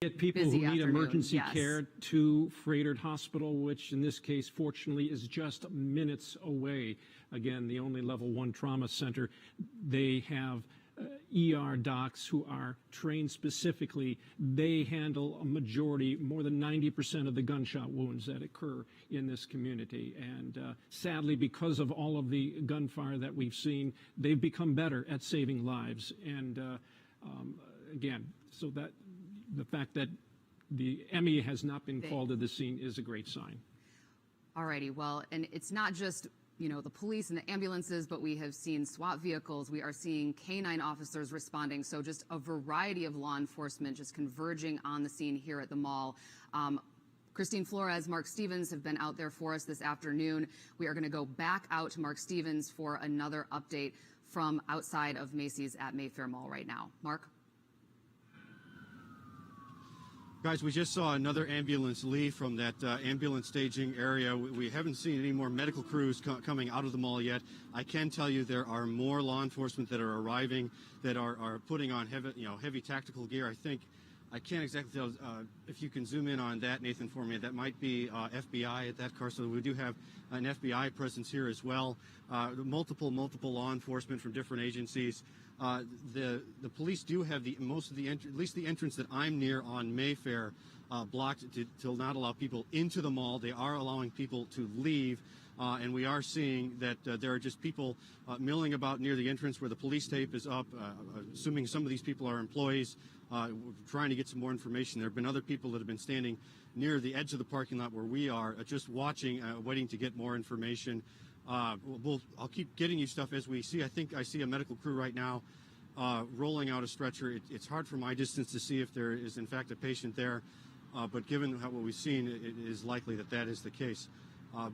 Get people who need emergency care to Frederick Hospital, which in this case, fortunately, is just minutes away. Again, the only level 1 trauma center. They have ER docs who are trained specifically. They handle a majority, more than 90% of the gunshot wounds that occur in this community. And sadly, because of all of the gunfire that we've seen, they've become better at saving lives. And again, so that the fact that the Emmy has not been called to the scene is a great sign. All righty. Well, and it's not just, you know, the police and the ambulances, but we have seen SWAT vehicles. We are seeing canine officers responding. So just a variety of law enforcement just converging on the scene here at the mall. Christine Flores, Mark Stevens have been out there for us this afternoon. We are going to go back out to Mark Stevens for another update from outside of Macy's at Mayfair Mall right now. Mark? Guys, we just saw another ambulance leave from that ambulance staging area. We haven't seen any more medical crews coming out of the mall yet. I can tell you there are more law enforcement that are arriving that are putting on heavy tactical gear. I can't exactly tell if you can zoom in on that, Nathan, for me. That might be FBI at that car. So we do have an FBI presence here as well. Multiple law enforcement from different agencies. The police do have at least the entrance that I'm near on Mayfair blocked to not allow people into the mall. They are allowing people to leave, and we are seeing that there are just people milling about near the entrance where the police tape is up, assuming some of these people are employees, trying to get some more information. There have been other people that have been standing near the edge of the parking lot where we are, just watching, waiting to get more information. I'll keep getting you stuff as we see. I think I see a medical crew right now rolling out a stretcher. It's hard from my distance to see if there is in fact a patient there, but given what we've seen, it is likely that that is the case.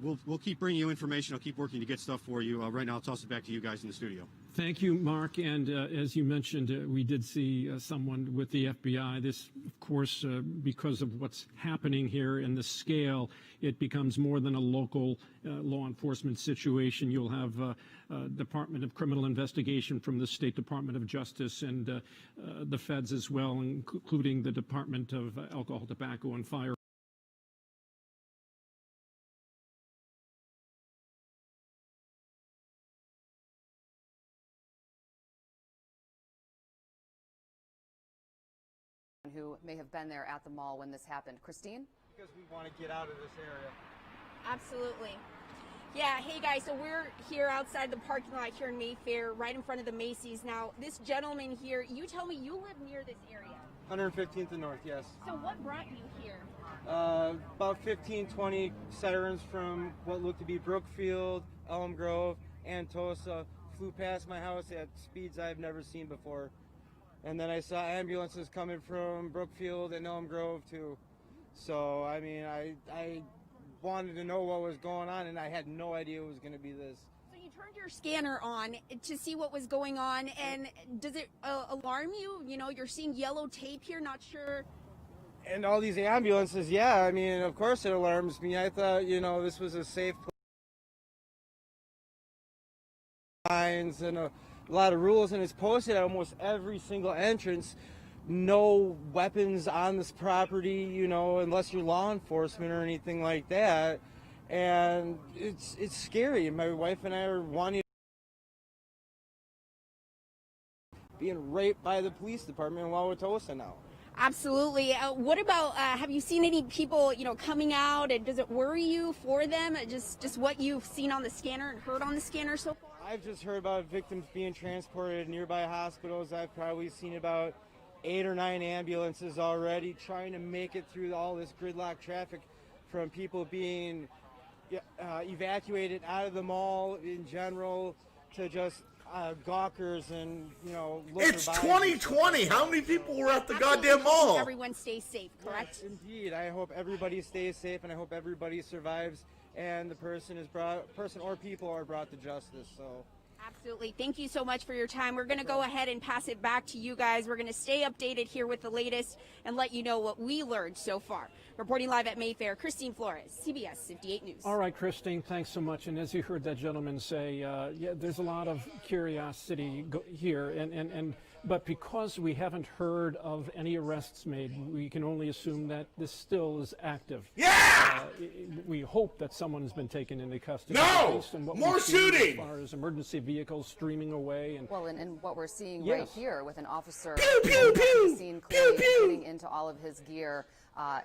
We'll keep bringing you information. I'll keep working to get stuff for you. Right now, I'll toss it back to you guys in the studio. Thank you, Mark. And as you mentioned, we did see someone with the FBI. This, of course, because of what's happening here and the scale, it becomes more than a local law enforcement situation. You'll have Department of Criminal Investigation from the State Department of Justice and the feds as well, including the Department of Alcohol, Tobacco, and Fire. Who may have been there at the mall when this happened. Christine? Because we want to get out of this area. Absolutely. Yeah, hey guys, so we're here outside the parking lot here in Mayfair, right in front of the Macy's. Now, this gentleman here, you tell me you live near this area. 115th and North, yes. So what brought you here? About 15, 20 sirens from what looked to be Brookfield, Elm Grove, and Wauwatosa flew past my house at speeds I've never seen before. And then I saw ambulances coming from Brookfield and Elm Grove too. So, I mean, I wanted to know what was going on, and I had no idea it was going to be this. So you turned your scanner on to see what was going on, and does it alarm you? You know, you're seeing yellow tape here, not sure. And all these ambulances, yeah, I mean, of course it alarms me. I thought, you know, this was a safe place. And a lot of rules, and it's posted at almost every single entrance. No weapons on this property, you know, unless you're law enforcement or anything like that. And it's scary. My wife and I are wanting being raped by the police department in Wauwatosa now. Absolutely. What about, have you seen any people, you know, coming out, and does it worry you for them? Just what you've seen on the scanner and heard on the scanner so far? I've just heard about victims being transported to nearby hospitals. I've probably seen about 8 or 9 ambulances already trying to make it through all this gridlock traffic, from people being evacuated out of the mall in general to just gawkers and, you know, it's 2020. How many people were at the goddamn mall? Everyone stays safe, correct? Yes, indeed. I hope everybody stays safe, and I hope everybody survives, and the person or people are brought to justice. So Absolutely. Thank you so much for your time. We're going to go ahead and pass it back to you guys. We're going to stay updated here with the latest and let you know what we learned so far. Reporting live at Mayfair, Christine Flores, CBS 58 News. All right, Christine, thanks so much. And as you heard that gentleman say, yeah, there's a lot of curiosity here, but because we haven't heard of any arrests made, we can only assume that this still is active. Yeah! We hope that someone has been taken into custody. No! Based on what More we've seen shooting! As far as emergency vehicles streaming away. And Well, and what we're seeing Yes. right here with an officer Pew, pew, pew! seen Pew, clearly pew! getting into all of his gear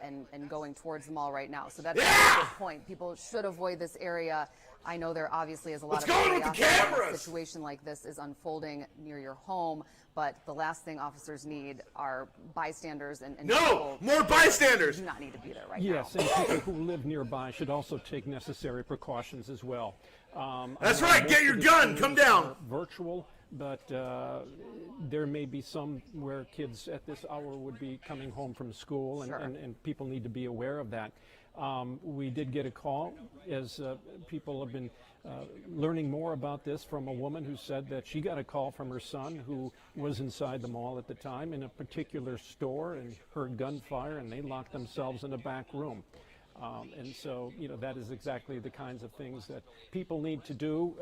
and going towards the mall right now. So that's Yeah! a good point. People should avoid this area. I know there obviously is a lot Let's of go in with the curiosity when a cameras! situation like this is unfolding near your home, but the last thing officers need are bystanders and No! people More who bystanders! do not need to be there right yes, now. and people who live nearby should also take necessary precautions as well. That's I know right, most get of your the gun, trainings come down. are virtual, but there may be some where kids at this hour would be coming home from school, and, Sure. and people need to be aware of that. We did get a call as people have been learning more about this from a woman who said that she got a call from her son who was inside the mall at the time in a particular store and heard gunfire, and they locked themselves in a back room. And so, you know, that is exactly the kinds of things that people need to do,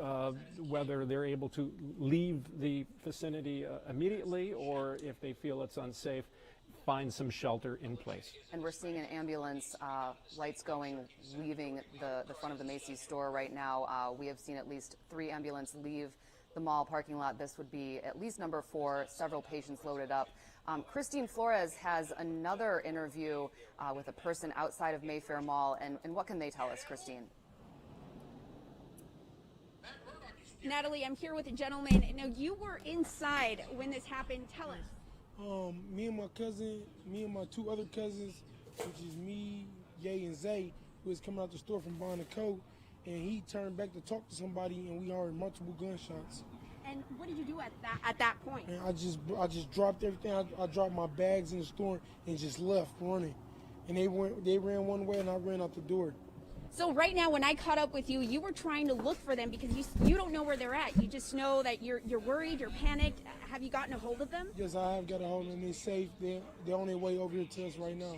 whether they're able to leave the vicinity immediately or if they feel it's unsafe, find some shelter in place. And we're seeing an ambulance, lights going, leaving the front of the Macy's store right now. We have seen at least 3 ambulances leave the mall parking lot. This would be at least number 4, several patients loaded up. Christine Flores has another interview with a person outside of Mayfair Mall, and what can they tell us, Christine? Natalie, I'm here with a gentleman. Now, you were inside when this happened. Tell us. Me and my cousin, me and my 2 other cousins, which is me, Ye, and Zay, who was coming out the store from buying a coat, and he turned back to talk to somebody, and we heard multiple gunshots. And what did you do at that point? And I just dropped everything. I dropped my bags in the store and just left running. And they ran one way, and I ran out the door. So right now, when I caught up with you, you were trying to look for them because you don't know where they're at. You just know that you're worried, you're panicked. Have you gotten a hold of them? Yes, I have got a hold of them. They're safe. They're on their way over here to us right now.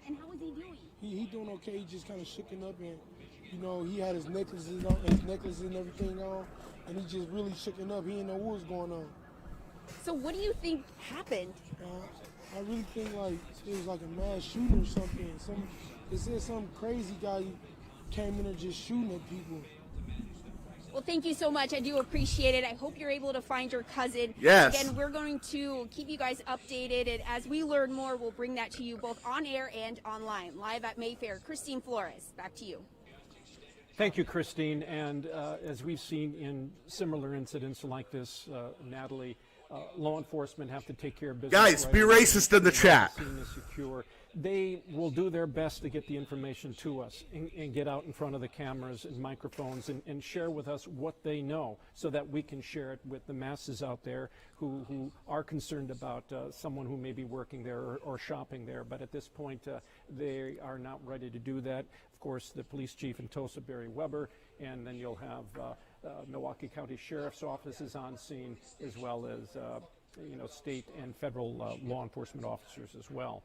And how is he doing? He doing okay. He just kind of shooken up, and you know he had his necklaces and everything on, and he just really shooken up. He didn't know what was going on. So what do you think happened? I really think like it was like a mass shooting or something. They said some crazy guy came in there just shooting at people. Well, thank you so much. I do appreciate it. I hope you're able to find your cousin. Yes. Again, we're going to keep you guys updated, and as we learn more, we'll bring that to you both on air and online. Live at Mayfair, Christine Flores, back to you. Thank you, Christine. And as we've seen in similar incidents like this, Natalie, law enforcement have to take care of business. Guys, be away. racist in the chat. The scene is secure. They will do their best to get the information to us and get out in front of the cameras and microphones and share with us what they know so that we can share it with the masses out there who are concerned about someone who may be working there or shopping there. But at this point, they are not ready to do that. Of course, the police chief in Tosa, Barry Weber, and then you'll have Milwaukee County Sheriff's Office is on scene, as well as state and federal law enforcement officers as well.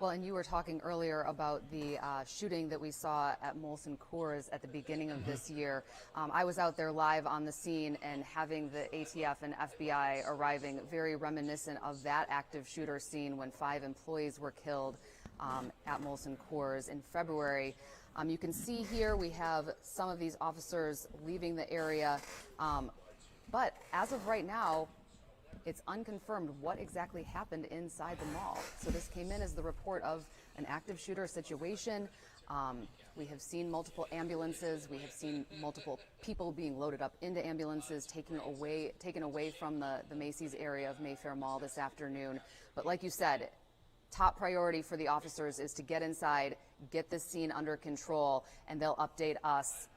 Well, and you were talking earlier about the shooting that we saw at Molson Coors at the beginning of this year. I was out there live on the scene, and having the ATF and FBI arriving, very reminiscent of that active shooter scene when 5 employees were killed at Molson Coors in February. You can see here we have some of these officers leaving the area, but as of right now, it's unconfirmed what exactly happened inside the mall. So this came in as the report of an active shooter situation. We have seen multiple ambulances. We have seen multiple people being loaded up into ambulances, taken away from the Macy's area of Mayfair Mall this afternoon. But like you said, top priority for the officers is to get inside, get this scene under control, and they'll update us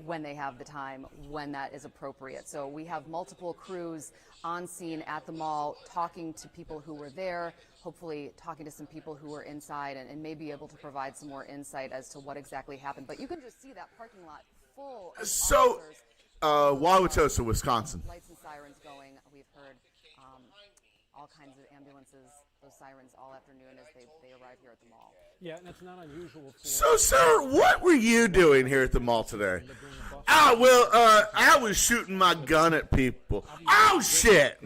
when they have the time, when that is appropriate. So we have multiple crews on scene at the mall talking to people who were there, hopefully talking to some people who were inside and may be able to provide some more insight as to what exactly happened. But you can just see that parking lot full of officers Wauwatosa, Wisconsin. Lights and sirens going. We've heard all kinds of ambulances, those sirens all afternoon as they arrive here at the mall. Yeah, and it's not unusual for... So, sir, what were you doing here at the mall today? I was shooting my gun at people. Oh, shit!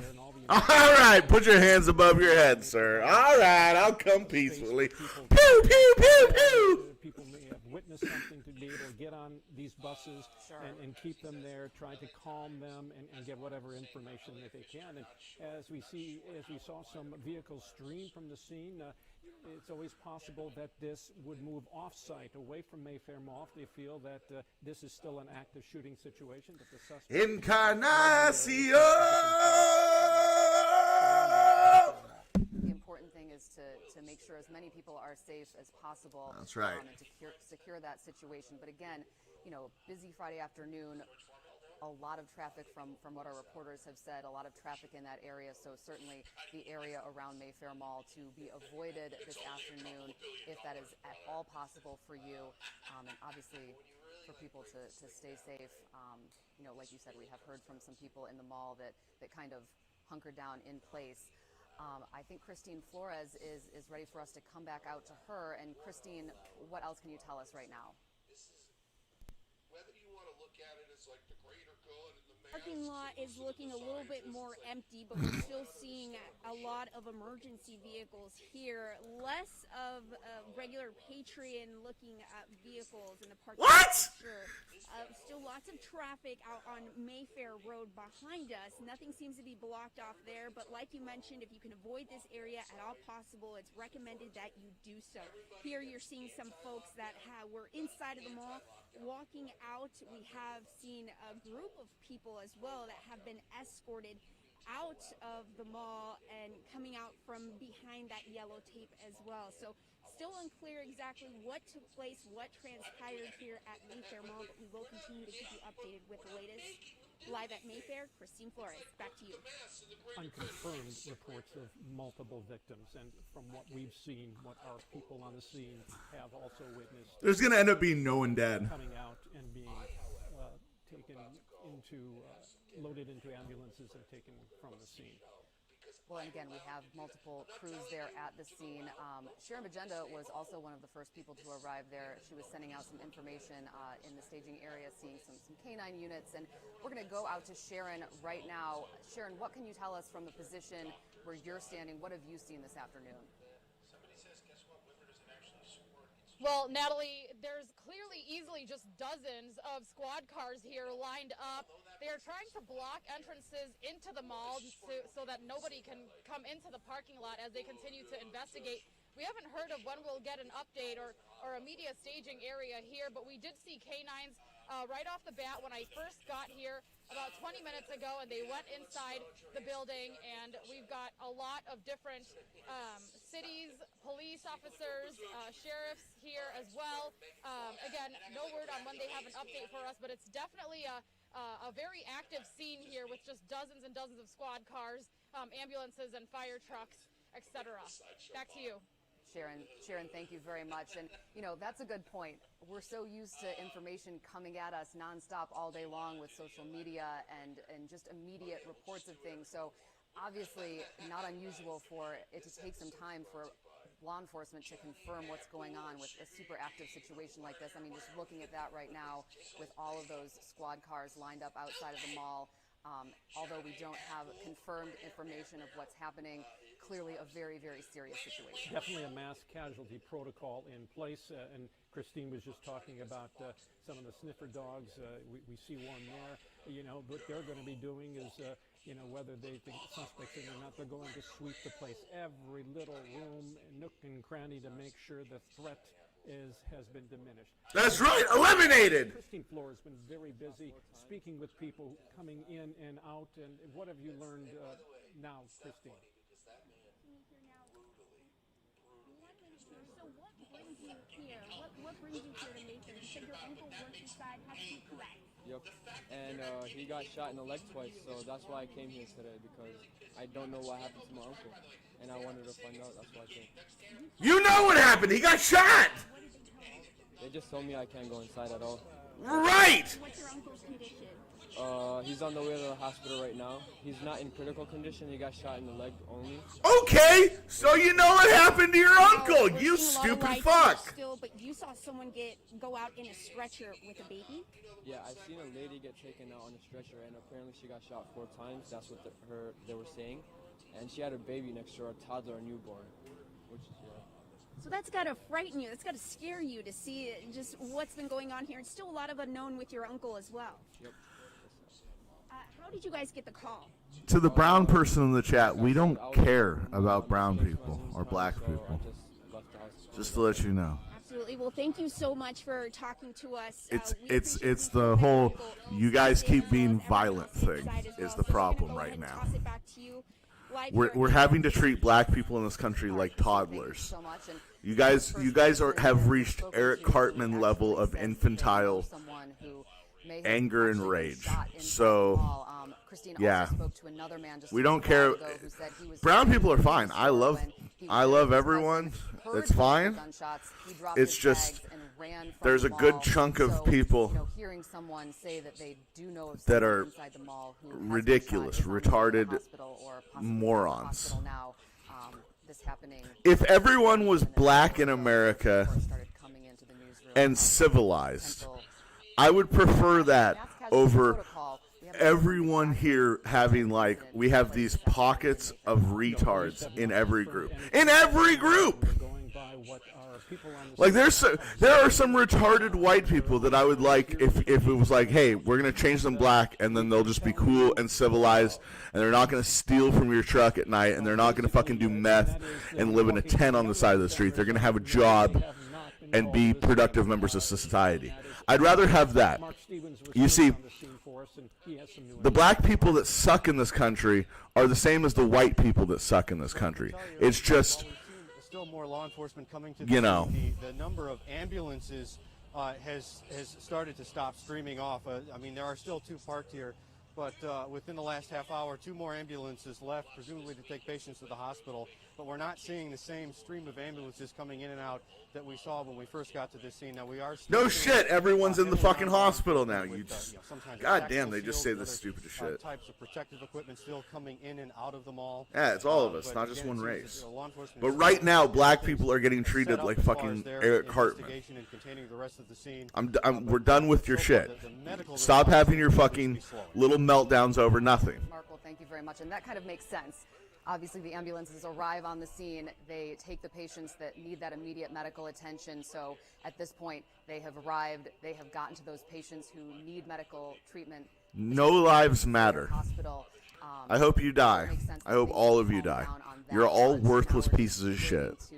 All right, put your hands above your head, sir. All right, I'll come peacefully. Pew, pew, pew, pew! People may have witnessed something to be able to get on these buses and keep them there, try to calm them and get whatever information that they can. And as we saw some vehicles stream from the scene, it's always possible that this would move off-site, away from Mayfair Mall, if they feel that this is still an active shooting situation, that the suspect... Encarnacion! The important thing is to make sure as many people are safe as possible. That's right. And to secure that situation. But again, busy Friday afternoon, a lot of traffic from what our reporters have said, a lot of traffic in that area. So certainly the area around Mayfair Mall to be avoided this afternoon, if that is at all possible for you. And obviously for people to stay safe. Like you said, we have heard from some people in the mall that kind of hunkered down in place. I think Christine Flores is ready for us to come back out to her. And Christine, what else can you tell us right now? Whether you want to look at it as like the greater good and the Parking lot is looking a little bit more empty, but we're still seeing a lot of emergency vehicles here. Less of regular Patreon-looking vehicles in the parking lot. Still lots of traffic out on Mayfair Road behind us. Nothing seems to be blocked off there, but like you mentioned, if you can avoid this area at all possible, it's recommended that you do so. Here you're seeing some folks that were inside of the mall walking out. We have seen a group of people as well that have been escorted out of the mall and coming out from behind that yellow tape as well. So still unclear exactly what took place, what transpired here at Mayfair Mall, but we will continue to keep you updated with the latest. Live at Mayfair, Christine Flores, back to you. Unconfirmed reports of multiple victims, and from what we've seen, what our people on the scene have also witnessed, There's going to end up being no one dead. coming out and being loaded into ambulances and taken from the scene. Well, and again, we have multiple crews there at the scene. Sharon Magenda was also one of the first people to arrive there. She was sending out some information in the staging area, seeing some canine units. And we're going to go out to Sharon right now. Sharon, what can you tell us from the position where you're standing? What have you seen this afternoon? Well, Natalie, there's clearly easily just dozens of squad cars here lined up. They are trying to block entrances into the mall so that nobody can come into the parking lot as they continue to investigate. We haven't heard of when we'll get an update or a media staging area here, but we did see canines right off the bat when I first got here about 20 minutes ago, and they went inside the building, and we've got a lot of different cities, police officers, sheriffs here as well. Again, no word on when they have an update for us, but it's definitely a very active scene here with just dozens and dozens of squad cars, ambulances and fire trucks, etc. Back to you. Sharon, thank you very much. And, that's a good point. We're so used to information coming at us nonstop all day long with social media and just immediate reports of things. So obviously not unusual for it to take some time for law enforcement to confirm what's going on with a super active situation like this. I mean, just looking at that right now with all of those squad cars lined up outside of the mall, although we don't have confirmed information of what's happening, clearly a very, very serious situation. Definitely a mass casualty protocol in place, and Christine was just talking about some of the sniffer dogs. We see one there. What they're going to be doing is, whether they think suspects in or not, they're going to sweep the place, every little room, nook and cranny, to make sure the threat has been diminished. That's right, eliminated. Christine Flores has been very busy speaking with people coming in and out. And what have you learned now, Christine? So what brings you here? What brings you here to Mayfair? You said your uncle works inside. How did you correct? Yep, and he got shot in the leg twice, so that's why I came here today, because I don't know what happened to my uncle, and I wanted to find out. That's why I came. You know what happened. He got shot. What did they tell you? They just told me I can't go inside at all. Right. What's your uncle's condition? He's on the way to the hospital right now. He's not in critical condition. He got shot in the leg only. Okay, so you know what happened to your uncle, We're you seeing a lot of stupid lights fuck. Still, but you saw someone go out in a stretcher with a baby? Yeah, I've seen a lady get taken out on a stretcher, and apparently she got shot 4 times. That's what they were saying. And she had a baby next to her, a toddler, a newborn. Which is, So that's got to frighten you. That's got to scare you to see just what's been going on here. And still a lot of unknown with your uncle as well. Yep. How did you guys get the call? To the brown person in the chat, we don't care about brown people or black So people. I just left the house. Just to let you know. Absolutely. Well, thank you so much for talking to us. It's the whole you guys keep being violent thing is the problem right now. Toss it back to you. We're having to treat black people in this country like toddlers. You guys have reached Eric Cartman level of infantile anger and rage. So yeah, we don't care. Brown people are fine. I love everyone. It's fine. It's just there's a good chunk of people that are ridiculous, retarded morons. If everyone was black in America and civilized, I would prefer that over everyone here having, like, we have these pockets of retards in every group. In every group! Like, there are some retarded white people that I would like if it was like, hey, we're going to change them black, and then they'll just be cool and civilized, and they're not going to steal from your truck at night, and they're not going to fucking do meth and live in a tent on the side of the street. They're going to have a job and be productive members of society. I'd rather have that. You see, the black people that suck in this country are the same as the white people that suck in this country. It's just, still more law enforcement coming to you know. The number of ambulances has started to stop streaming off. I mean, there are still 2 parked here, but within the last half hour, 2 more ambulances left, presumably to take patients to the hospital. But we're not seeing the same stream of ambulances coming in and out that we saw when we first got to this scene. Now we are no shit, everyone's in the fucking hospital now. You just, God damn, they just say the stupidest shit. Types of protective equipment still coming in and out of the mall. Yeah, it's all of us, not just one race. But right now, black people are getting treated like fucking Eric Cartman. We're done with your shit. Stop having your fucking little meltdowns over nothing. Marco, thank you very much. And that kind of makes sense. Obviously, the ambulances arrive on the scene. They take the patients that need that immediate medical attention. So at this point, they have arrived. They have gotten to those patients who need medical treatment. No lives matter. I hope you die. I hope all of you die. You're all worthless pieces of shit. To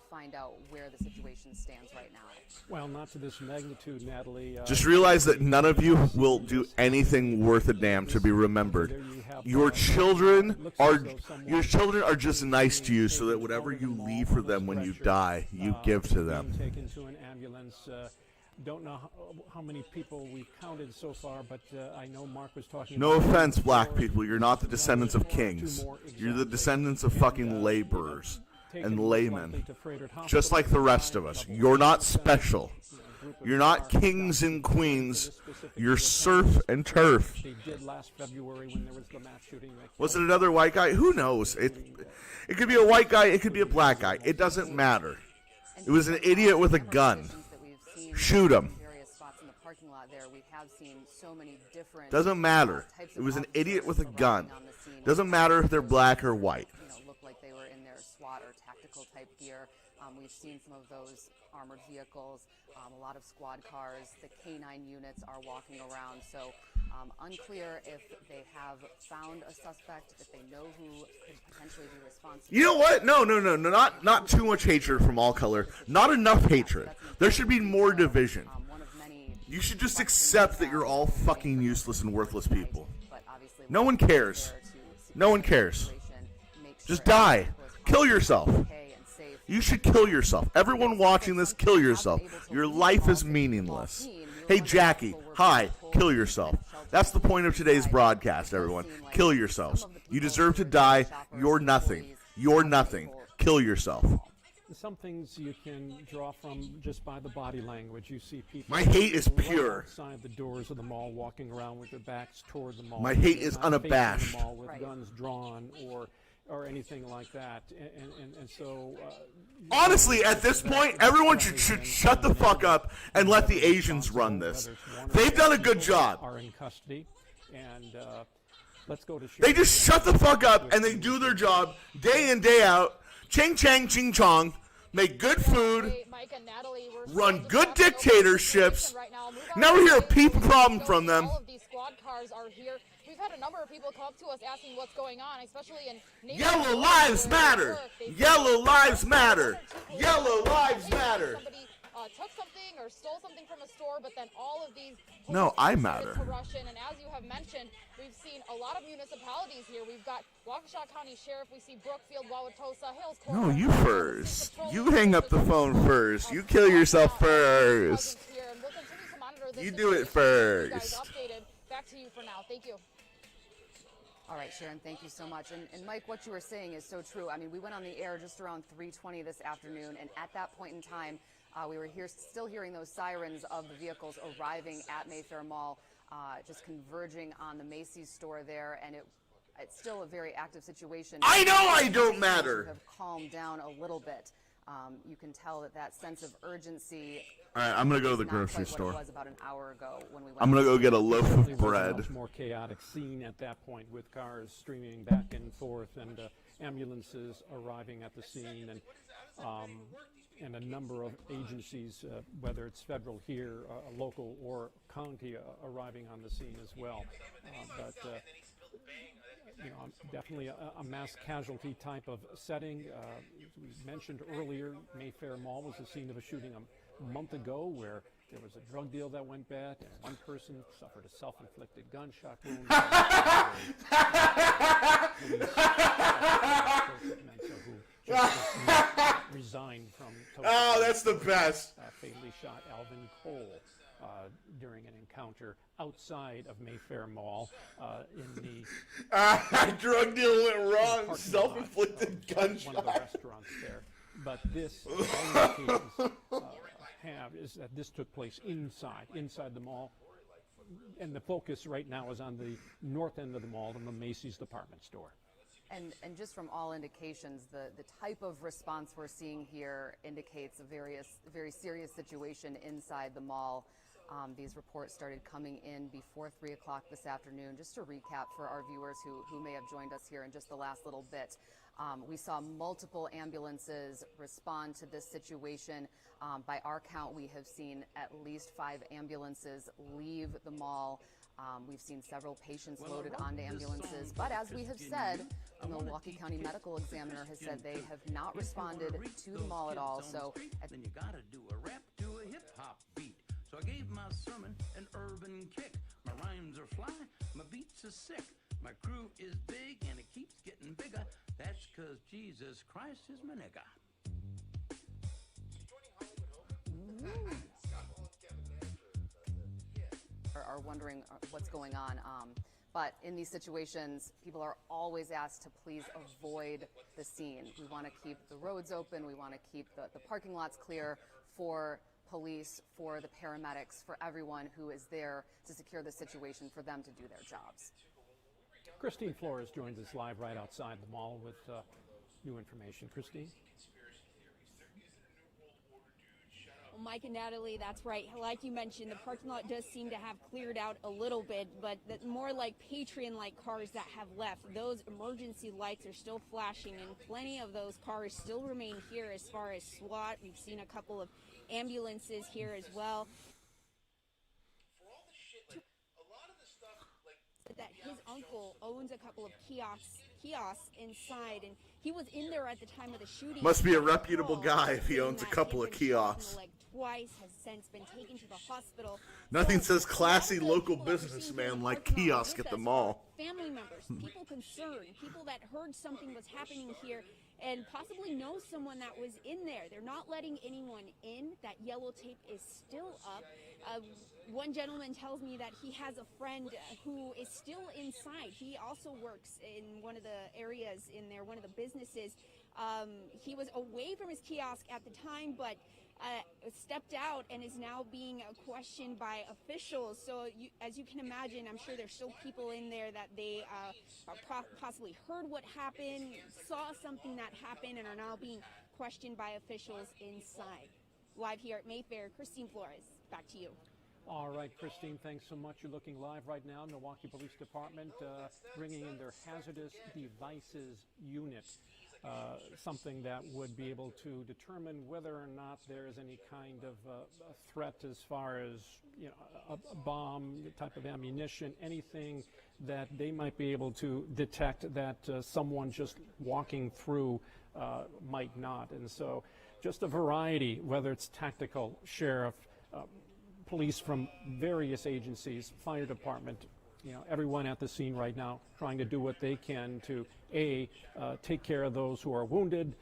find out where the situation stands right now. Well, not to this magnitude, Natalie. Just realize that none of you will do anything worth a damn to be remembered. Your children are just nice to you, so that whatever you leave for them when you die, you give to them. Taken to an ambulance. Don't know how many people we've counted so far, but I know Mark was talking. No offense, black people. You're not the descendants of kings. You're the descendants of fucking laborers and laymen, just like the rest of us. You're not special. You're not kings and queens. You're surf and turf. They did last February when there was the mass shooting. Was it another white guy? Who knows? It could be a white guy. It could be a black guy. It doesn't matter. It was an idiot with a gun. Shoot him. Doesn't matter. It was an idiot with a gun. Doesn't matter if they're black or white. Look like they were in their SWAT or tactical type gear. We've seen some of those armored vehicles, a lot of squad cars. The K9 units are walking around. So unclear if they have found a suspect, if they know who could potentially be responsible. You know what? No. Not too much hatred from all color. Not enough hatred. There should be more division. You should just accept that you're all fucking useless and worthless people. No one cares. No one cares. Just die. Kill yourself. You should kill yourself. Everyone watching this, kill yourself. Your life is meaningless. Hey, Jackie. Hi. Kill yourself. That's the point of today's broadcast, everyone. Kill yourselves. You deserve to die. You're nothing. You're nothing. Kill yourself. some things you can draw from just by the body language. You see people. My hate is right pure. outside the doors of the mall, walking around with their backs toward the mall. My hate is Not facing unabashed. The mall with Right. guns drawn or anything like that. And so. Honestly, at this point, everyone should shut the fuck up and let the Asians run this. They've done a good job. Are in custody, and let's go to. They just shut the fuck up and they do their job day in, day out. Ching chang ching chong. Make good food. Hey, Mike and Natalie, we're Run still good just wrapping up the dictatorships. situation right now. Move Never on. hear a peep problem from them. All of these squad cars are here. We've had a number of people come up to us asking what's going on, especially in Yellow lives matter. Yellow lives matter. Yellow lives matter. Somebody took something or stole something from a store, but then all of these No, police I started matter. to rush in. And as you have mentioned, we've seen a lot of municipalities here. We've got Waukesha County Sheriff. We see Brookfield, Wauwatosa, Hills. No, you first. You hang up the phone first. You kill yourself first. Here, and we'll continue to monitor this You do it situation. You guys first. updated. Back to you for now. Thank you. All right, Sharon, thank you so much. And Mike, what you were saying is so true. I mean, we went on the air just around 3:20 this afternoon, and at that point in time, we were still hearing those sirens of the vehicles arriving at Mayfair Mall, just converging on the Macy's store there, and it's still a very active situation. I know I don't Things matter. have calmed down a little bit. You can tell that sense of urgency. All right, I'm going to go to the is not grocery quite store. What it was about an hour ago when we went. I'm going to go get a loaf Certainly of was a bread. much more chaotic scene at that point, with cars streaming back and forth and ambulances arriving at the scene, and a number of agencies, whether it's federal here, local, or county, arriving on the scene as well. Definitely a mass casualty type of setting. We mentioned earlier, Mayfair Mall was the scene of a shooting a month ago where there was a drug deal that went bad, and one person suffered a self-inflicted gunshot wound. Who just resigned from. Oh, that's the best. Fatally shot Alvin Cole during an encounter outside of Mayfair Mall in the Drug deal went wrong. parking Self-inflicted lot of one of the gunshot. restaurants there. But this, all indications is that this took place inside the mall. And the focus right now is on the north end of the mall in the Macy's department store. And just from all indications, the type of response we're seeing here indicates a very serious situation inside the mall. These reports started coming in before 3 o'clock this afternoon. Just to recap for our viewers who may have joined us here in just the last little bit, we saw multiple ambulances respond to this situation. By our count, we have seen at least 5 ambulances leave the mall. We've seen several patients loaded onto ambulances, but as we have said, the Milwaukee County Medical Examiner has said they have not responded to the mall at all. So, then you gotta do a rap to a hip hop beat. So I gave my sermon an urban kick. My rhymes are fly, my beats are sick. My crew is big and it keeps getting bigger. That's 'cause Jesus Christ is my nigga. are wondering what's going on. But in these situations, people are always asked to please avoid the scene. We want to keep the roads open. We want to keep the parking lots clear for police, for the paramedics, for everyone who is there to secure the situation, for them to do their jobs. Christine Flores joins us live right outside the mall with new information. Christine? Well, Mike and Natalie, that's right. Like you mentioned, the parking lot does seem to have cleared out a little bit, but more like Patreon-like cars that have left. Those emergency lights are still flashing, and plenty of those cars still remain here as far as SWAT. We've seen a couple of ambulances here as well. That his uncle owns a couple of kiosks inside, and he was in there at the time of the shooting. Must be a reputable guy if he owns a couple of kiosks. Twice, has since been taken to the hospital. Nothing says classy local businessman like kiosk at the mall. Family members, people concerned, people that heard something was happening here and possibly know someone that was in there. They're not letting anyone in. That yellow tape is still up. One gentleman tells me that he has a friend who is still inside. He also works in one of the areas in there, one of the businesses. He was away from his kiosk at the time, but stepped out and is now being questioned by officials. So as you can imagine, I'm sure there's still people in there that they possibly heard what happened, saw something that happened, and are now being questioned by officials inside. Live here at Mayfair, Christine Flores, back to you. All right, Christine, thanks so much. You're looking live right now. Milwaukee Police Department bringing in their hazardous devices unit. Something that would be able to determine whether or not there is any kind of a threat as far as, you know, a bomb, type of ammunition, anything that they might be able to detect that someone just walking through might not. And so just a variety, whether it's tactical, sheriff, police from various agencies, fire department, you know, everyone at the scene right now trying to do what they can to A, take care of those who are wounded,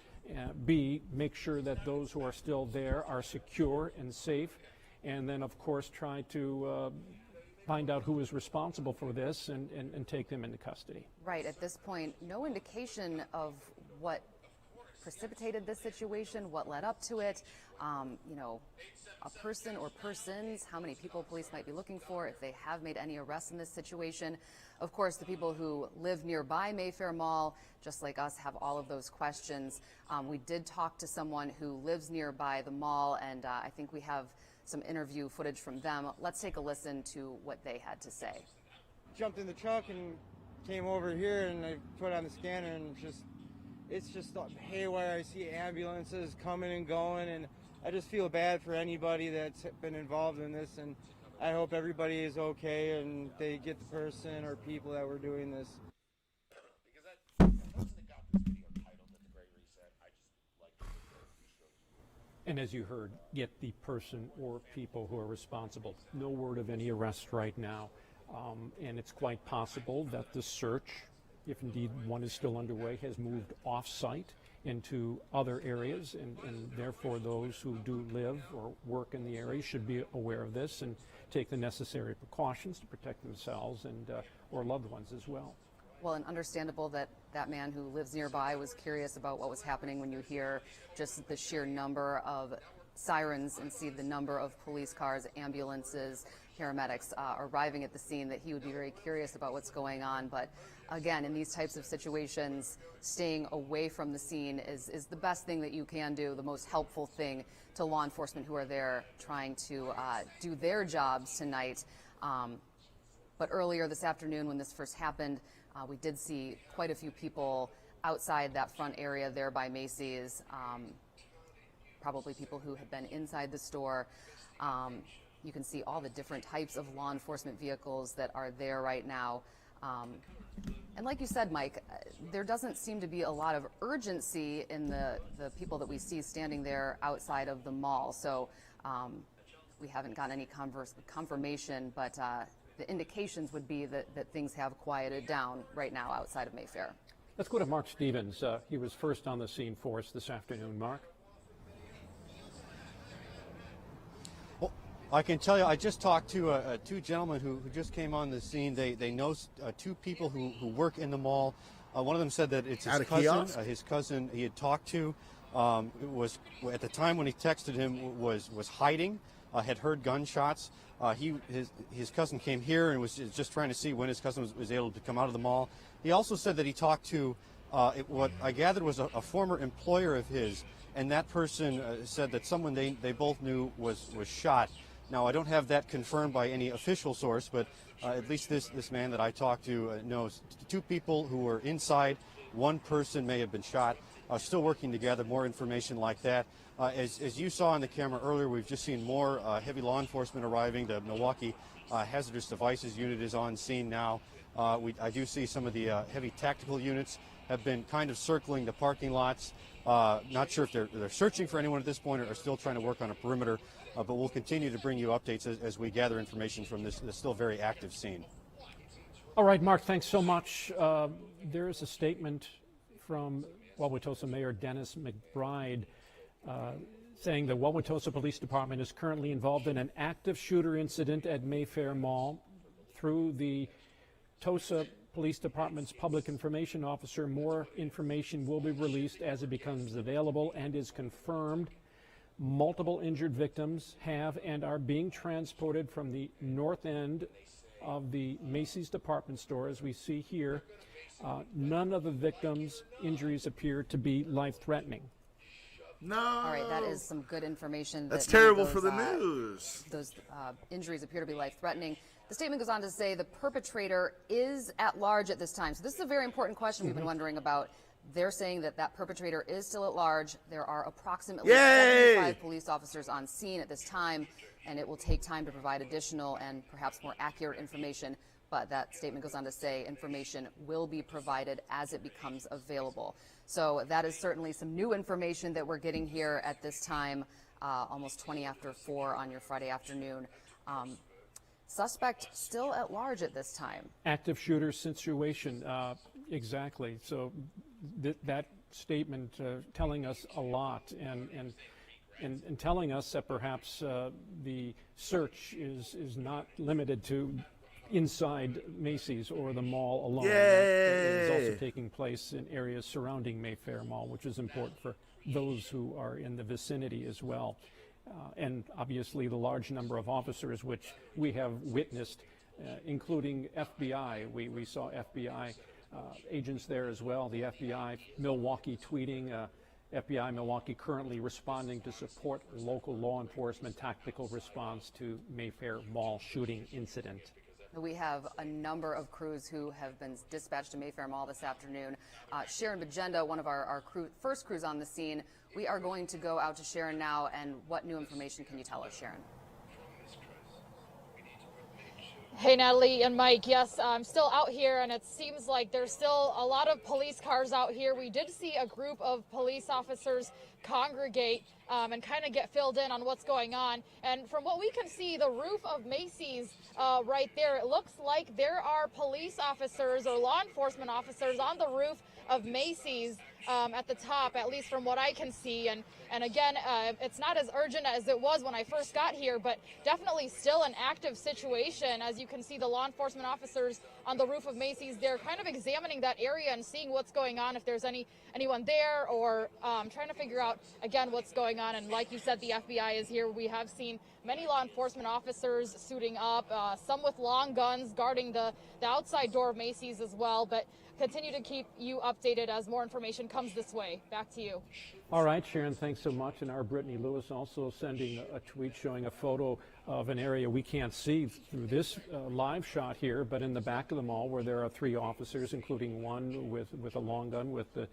B, make sure that those who are still there are secure and safe, and then of course try to find out who is responsible for this and take them into custody. Right, at this point, no indication of what precipitated this situation, what led up to it, you know, a person or persons, how many people police might be looking for, if they have made any arrests in this situation. Of course, the people who live nearby Mayfair Mall, just like us, have all of those questions. We did talk to someone who lives nearby the mall, and I think we have some interview footage from them. Let's take a listen to what they had to say. Jumped in the truck and came over here, and I put on the scanner, and it's just haywire. I see ambulances coming and going, and I just feel bad for anybody that's been involved in this, and I hope everybody is okay and they get the person or people that were doing this. Because that person that got this video titled at the Great Reset, I just like to shows. And as you heard, get the person or people who are responsible. No word of any arrest right now. And it's quite possible that the search, if indeed one is still underway, has moved off-site into other areas, and therefore those who do live or work in the area should be aware of this and take the necessary precautions to protect themselves and or loved ones as well. Well, and understandable that that man who lives nearby was curious about what was happening when you hear just the sheer number of sirens and see the number of police cars, ambulances, paramedics arriving at the scene, that he would be very curious about what's going on. But again, in these types of situations, staying away from the scene is the best thing that you can do, the most helpful thing to law enforcement who are there trying to do their jobs tonight. But earlier this afternoon when this first happened, we did see quite a few people outside that front area there by Macy's, probably people who had been inside the store. You can see all the different types of law enforcement vehicles that are there right now. And like you said, Mike, there doesn't seem to be a lot of urgency in the people that we see standing there outside of the mall. So we haven't got any confirmation, but the indications would be that things have quieted down right now outside of Mayfair. Let's go to Mark Stevens. He was first on the scene for us this afternoon. Mark? I can tell you, I just talked to two gentlemen who just came on the scene. They know two people who work in the mall. One of them said that it's his cousin. His cousin he had talked to was at the time when he texted him was hiding, had heard gunshots. His cousin came here and was just trying to see when his cousin was able to come out of the mall. He also said that he talked to what I gathered was a former employer of his, and that person said that someone they both knew was shot. Now, I don't have that confirmed by any official source, but at least this man that I talked to knows two people who were inside. One person may have been shot. Still working to gather more information like that. As you saw on the camera earlier, we've just seen more heavy law enforcement arriving. The Milwaukee Hazardous Devices unit is on scene now. I do see some of the heavy tactical units have been kind of circling the parking lots. Not sure if they're searching for anyone at this point or still trying to work on a perimeter. But we'll continue to bring you updates as we gather information from this still very active scene. All right, Mark, thanks so much. There is a statement from Wauwatosa Mayor Dennis McBride saying the Wauwatosa Police Department is currently involved in an active shooter incident at Mayfair Mall. Through the Tosa Police Department's public information officer. More information will be released as it becomes available and is confirmed. Multiple injured victims have and are being transported from the north end of the Macy's department store, as we see here. None of the victims' injuries appear to be life-threatening. No. All right, that is some good information. That's that none of terrible those, for the news. Those injuries appear to be life-threatening. The statement goes on to say the perpetrator is at large at this time. So this is a very important question we've been wondering about. They're saying that that perpetrator is still at large. There are approximately 75 police officers on scene at this time, and it will take time to provide additional and perhaps more accurate information. But that statement goes on to say information will be provided as it becomes available. So that is certainly some new information that we're getting here at this time, almost 20 after 4 on your Friday afternoon. Suspect still at large at this time. Active shooter situation, exactly. So that statement telling us a lot, and telling us that perhaps the search is not limited to inside Macy's or the mall alone. It is also taking place in areas surrounding Mayfair Mall, which is important for those who are in the vicinity as well. And obviously the large number of officers which we have witnessed, including FBI. We saw FBI agents there as well. The FBI Milwaukee tweeting, FBI Milwaukee currently responding to support local law enforcement tactical response to Mayfair Mall shooting incident. We have a number of crews who have been dispatched to Mayfair Mall this afternoon. Sharon Bagenda, one of our first crews on the scene. We are going to go out to Sharon now, and what new information can you tell us, Sharon? Hey, Natalie and Mike. Yes, I'm still out here, and it seems like there's still a lot of police cars out here. We did see a group of police officers congregate and kind of get filled in on what's going on. And from what we can see, the roof of Macy's right there, it looks like there are police officers or law enforcement officers on the roof of Macy's at the top, at least from what I can see. And again, it's not as urgent as it was when I first got here, but definitely still an active situation. As you can see, the law enforcement officers on the roof of Macy's, they're kind of examining that area and seeing what's going on, if there's anyone there, or trying to figure out, again, what's going on. And like you said, the FBI is here. We have seen many law enforcement officers suiting up, some with long guns guarding the outside door of Macy's as well. But continue to keep you updated as more information comes this way. Back to you. All right, Sharon, thanks so much. And our Brittany Lewis also sending a tweet showing a photo of an area we can't see through this live shot here, but in the back of the mall where there are 3 officers, including one with a long gun with a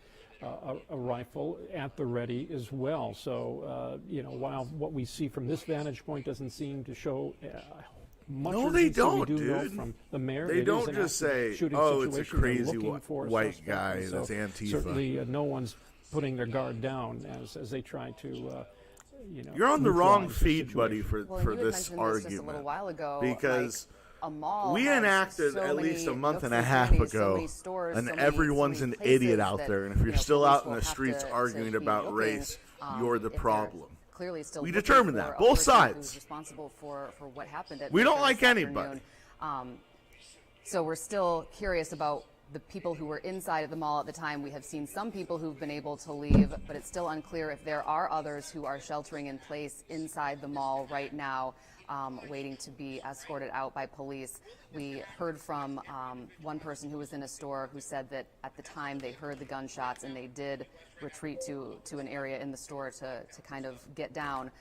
rifle at the ready as well. So, while what we see from this vantage point doesn't seem to show much no, they don't, we do dude. know from the mayor. They don't just say, "Oh, it's a crazy white guy that's Antifa." Certainly, no one's putting their guard down as they try to, You're on the wrong feed, buddy, for this argument. Just a little while ago, because a mall we enacted at least a month and a half ago, and everyone's an idiot out there. And if you're still out in the streets arguing about race, you're the problem. Clearly still we determined that, both sides. Responsible for what happened at we don't like anybody. So we're still curious about the people who were inside of the mall at the time. We have seen some people who've been able to leave, but it's still unclear if there are others who are sheltering in place inside the mall right now, waiting to be escorted out by police. We heard from one person who was in a store who said that at the time they heard the gunshots and they did retreat to an area in the store to kind of get down.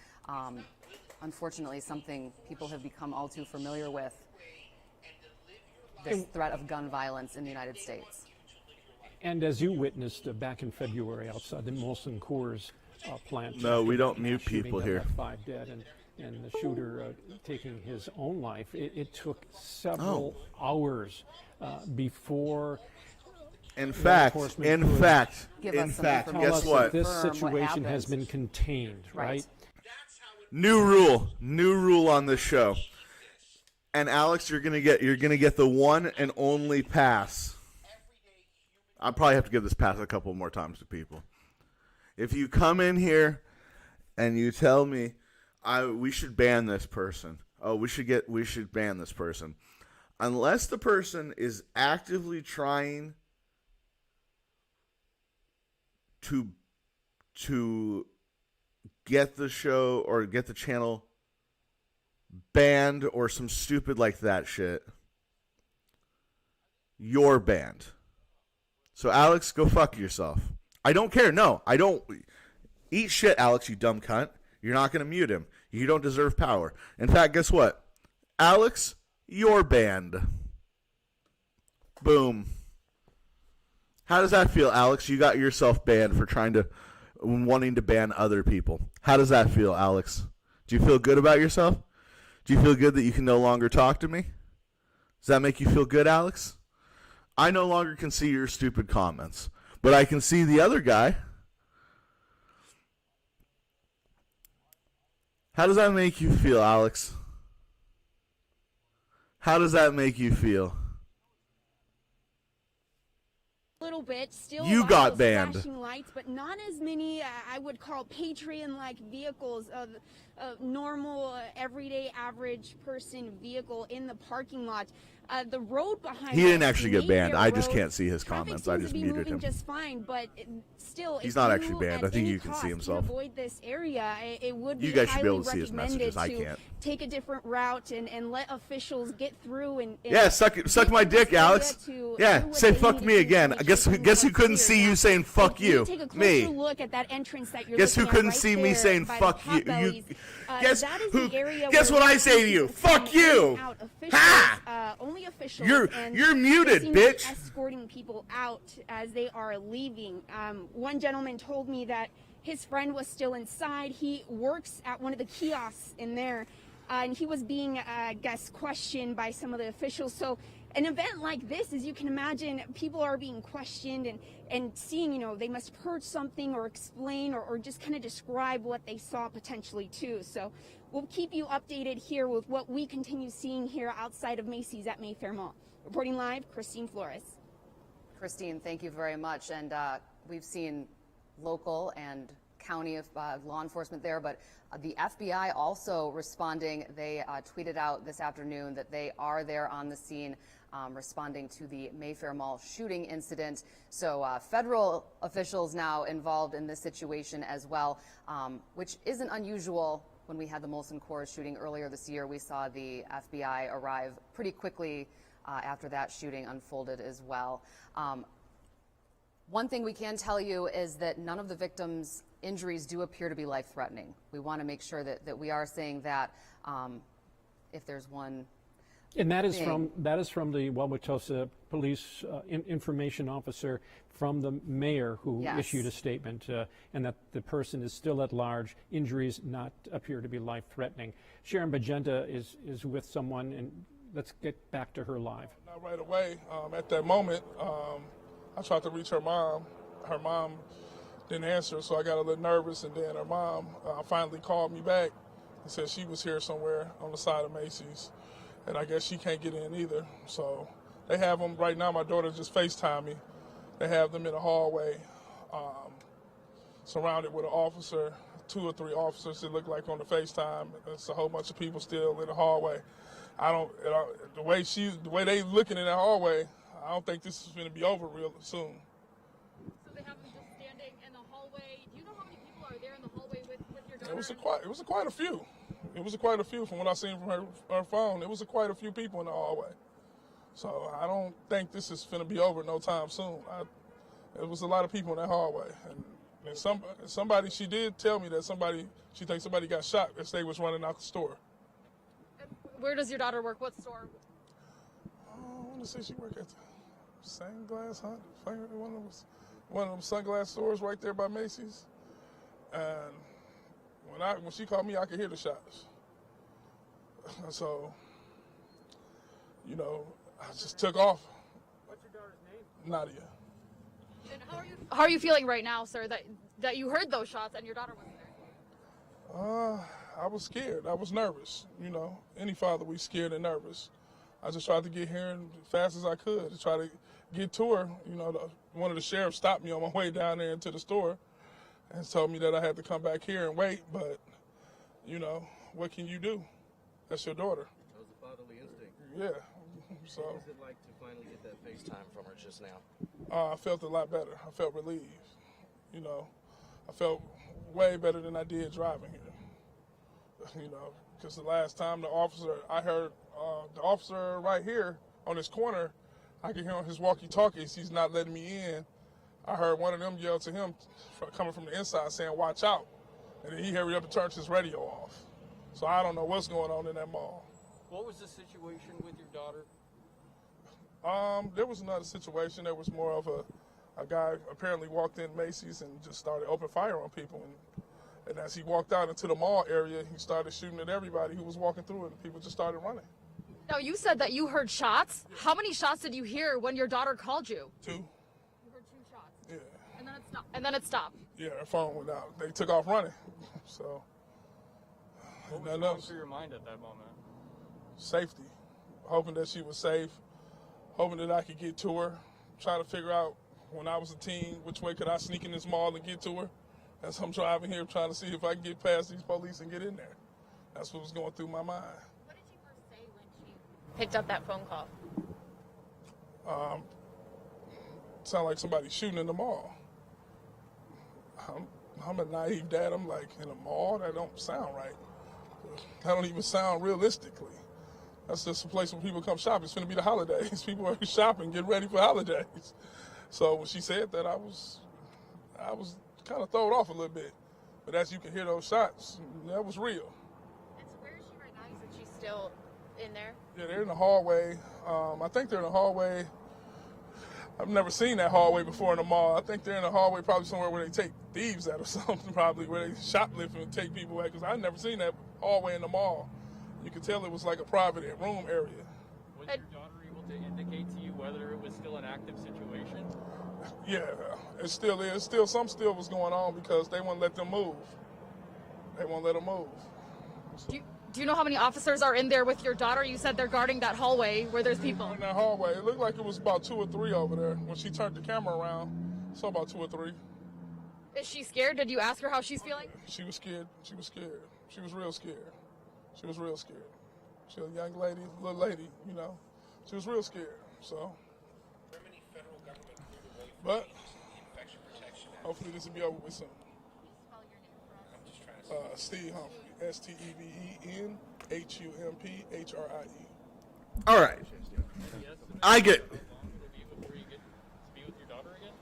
Unfortunately, something people have become all too familiar with, this threat of gun violence in the United States. And as you witnessed back in February outside the Molson Coors plant. No, we don't mute people here. 5 dead and the shooter taking his own life. It took several hours before. In fact, guess what? This situation has been contained, right? New rule on this show. And Alex, you're gonna get the one and only pass. I'll probably have to give this pass a couple more times to people. If you come in here and you tell me we should ban this person. Oh, we should ban this person. unless the person is actively trying to get the show or get the channel banned or some stupid like that shit, you're banned. So Alex, go fuck yourself. I don't care. No, I don't. Eat shit, Alex, you dumb cunt. You're not going to mute him. You don't deserve power. In fact, guess what? Alex, you're banned. Boom. How does that feel, Alex? You got yourself banned for wanting to ban other people. How does that feel, Alex? Do you feel good about yourself? Do you feel good that you can no longer talk to me? Does that make you feel good, Alex? I no longer can see your stupid comments, but I can see the other guy. How does that make you feel, Alex? How does that make you feel? Little bit, still You a lot got of banned. flashing lights, but not as many I would call Patreon-like vehicles of normal, everyday, average person vehicle in the parking lot. The road behind He didn't us, actually get Mayfair banned. I just Road, can't see his traffic comments. I seems just to be muted moving him. just fine, but still, He's if not you actually banned. at I think any you can see cost himself. Avoid this area. It would be You guys should be highly able to see his recommended messages. I to can't. take a different route and let officials get through and Yeah, suck my dick, Alex. Yeah, say fuck me again. Guess who couldn't see you saying fuck you? Take a closer Me. look at that entrance that you're Guess who looking at couldn't right see me there saying by the fuck you? Potbellies. Guess that is who? the area Guess where what I say to you? Fuck you! out officials, Ha! Only officials. You're muted, they seem to be bitch. escorting people out as they are leaving. One gentleman told me that his friend was still inside. He works at one of the kiosks in there, and he was being, I guess, questioned by some of the officials. So an event like this, as you can imagine, people are being questioned and seeing, they must have heard something or explain or just kind of describe what they saw potentially too. So we'll keep you updated here with what we continue seeing here outside of Macy's at Mayfair Mall. Reporting live, Christine Flores. Christine, thank you very much. And we've seen local and county of law enforcement there, but the FBI also responding. They tweeted out this afternoon that they are there on the scene responding to the Mayfair Mall shooting incident. So federal officials now involved in this situation as well, which isn't unusual. When we had the Molson Coors shooting earlier this year, we saw the FBI arrive pretty quickly after that shooting unfolded as well. One thing we can tell you is that none of the victims' injuries do appear to be life-threatening. We want to make sure that we are saying that if there's one. And that is from the Wauwatosa police information officer from the mayor who Yes. issued a statement, and that the person is still at large. Injuries not appear to be life-threatening. Sharon Magenta is with someone, and let's get back to her live. Not right away. At that moment, I tried to reach her mom. Her mom didn't answer, so I got a little nervous, and then her mom finally called me back and said she was here somewhere on the side of Macy's, and I guess she can't get in either. So they have them right now. My daughter just FaceTimed me. They have them in a hallway, surrounded with an officer, 2 or 3 officers. It looked like on the FaceTime. It's a whole bunch of people still in the hallway. The way they looking in that hallway, I don't think this is going to be over real soon. So they have them just standing in the hallway. Do you know how many people are there in the hallway with your daughter? It was quite a few. It was quite a few from what I seen from her phone. It was quite a few people in the hallway. So I don't think this is going to be over no time soon. It was a lot of people in that hallway. And somebody, she did tell me that she thinks somebody got shot as they was running out the store. And where does your daughter work? What store? I want to say she worked at the Sunglass Hunt, one of them sunglass stores right there by Macy's. And when she called me, I could hear the shots. So, I just took off. What's your daughter's name? Nadia. And how are you feeling right now, sir, that you heard those shots and your daughter wasn't there? I was scared. I was nervous. Any father, we scared and nervous. I just tried to get here as fast as I could to try to get to her. One of the sheriffs stopped me on my way down there into the store and told me that I had to come back here and wait. But, what can you do? That's your daughter. That was a fatherly instinct. Yeah. So What was it like to finally get that FaceTime from her just now? I felt a lot better. I felt relieved. You know, I felt way better than I did driving here. You know, because the last time I heard the officer right here on this corner, I could hear on his walkie-talkies, he's not letting me in. I heard one of them yell to him coming from the inside saying, "Watch out." And then he hurried up and turned his radio off. So I don't know what's going on in that mall. What was the situation with your daughter? There was another situation. There was more of a guy apparently walked in Macy's and just started open fire on people. And as he walked out into the mall area, he started shooting at everybody who was walking through it, and people just started running. Now, you said that you heard shots. How many shots did you hear when your daughter called you? 2. You heard 2 shots. Yeah. And then it stopped. And then it stopped. Yeah, her phone went out. They took off running. So, What was nothing going else. through your mind at that moment? Safety. Hoping that she was safe. Hoping that I could get to her. Trying to figure out, when I was a teen, which way could I sneak in this mall and get to her. As I'm driving here, trying to see if I can get past these police and get in there. That's what was going through my mind. What did you first say when she picked up that phone call? Sound like somebody shooting in the mall. I'm a naive dad. I'm like, in a mall? That don't sound right. That don't even sound realistically. That's just a place where people come shop. It's going to be the holidays. People are shopping, getting ready for holidays. So when she said that, I was kind of thrown off a little bit. But as you can hear those shots, that was real. And so where is she right now? You said she's still in there? Yeah, they're in the hallway. I think they're in the hallway. I've never seen that hallway before in the mall. I think they're in the hallway probably somewhere where they take thieves at or something, probably, where they shoplift and take people at, because I've never seen that hallway in the mall. You could tell it was like a private room area. Was your daughter able to indicate to you whether it was still an active situation? Yeah, it still is. Some was going on because they won't let them move. They won't let them move. So, Do you know how many officers are in there with your daughter? You said they're guarding that hallway where there's people. in that hallway, it looked like it was about 2 or 3 over there. When she turned the camera around, saw about 2 or 3. Is she scared? Did you ask her how she's feeling? She was scared. She was scared. She was real scared. She was real scared. She was a young lady, little lady, you know. She was real scared. So, but hopefully this will be over with soon. Steve Humphrey, StevenHumphrey. All right. I get.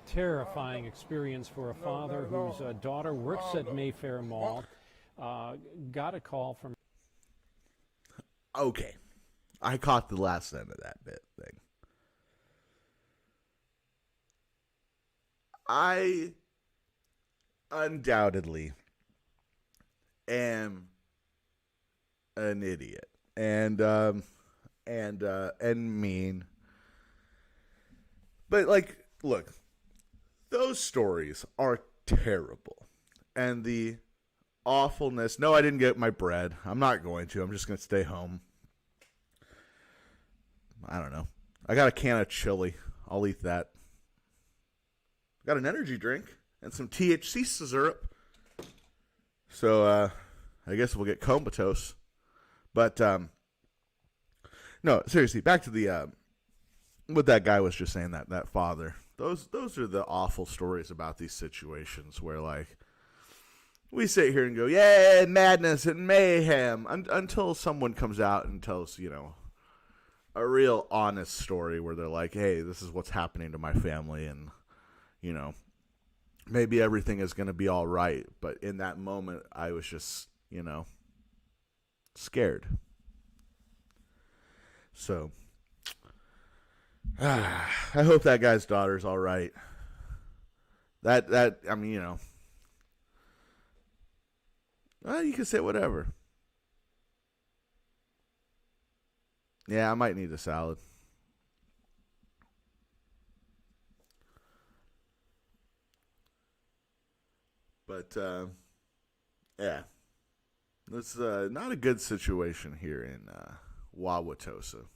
Terrifying experience for a father whose daughter works at Mayfair Mall. Got a call from. Okay. I caught the last end of that bit thing. I undoubtedly am an idiot and mean. But like, look, those stories are terrible. And the awfulness. No, I didn't get my bread. I'm not going to. I'm just going to stay home. I don't know. I got a can of chili. I'll eat that. Got an energy drink and some THC syrup. So, I guess we'll get comatose. But, no, seriously, back to the, what that guy was just saying, that father. Those are the awful stories about these situations where, like, we sit here and go, yeah, madness and mayhem, until someone comes out and tells, you know, a real honest story where they're like, hey, this is what's happening to my family, and, you know, maybe everything is going to be all right. But in that moment, I was just, you know, scared. So, I hope that guy's daughter's all right. That I mean, you know, well, you can say whatever. Yeah, I might need a salad. But, yeah. It's not a good situation here in Wauwatosa.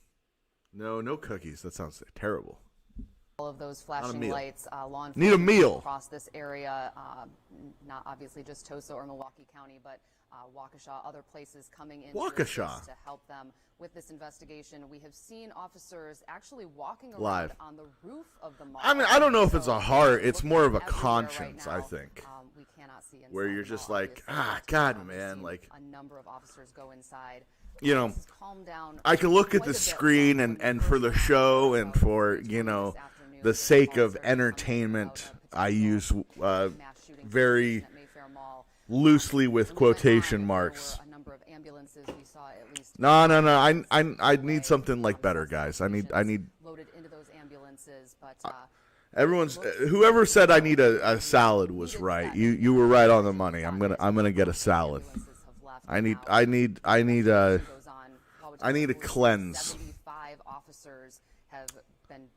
No cookies. That sounds terrible. all of those flashing meal. lights, law Need a enforcement meal. across this area, not obviously just Tosa or Milwaukee County, but Waukesha, other places coming in Waukesha. to help them with this investigation. We have seen officers actually walking around Live. on the roof of the mall. I mean, I don't know if it's a heart. It's more of a Everywhere conscience, right now. I think. We cannot see inside Where you're the just mall, like, obviously. God, We've man, seen like, a number of officers go inside. you know, This has calmed down I can look at quite the a bit screen from and the for the first show round and of for, this you know, afternoon. the There sake calls of are coming entertainment, about a I use mass shooting very situation at Mayfair Mall. loosely with When we went quotation live, marks. There were a number of ambulances. We saw at least No. I need something like better, guys. I need. loaded into those ambulances, but Everyone's whoever said I need a salad was right. You were right on the money. I'm gonna get a salad. I need a cleanse. 75 officers have been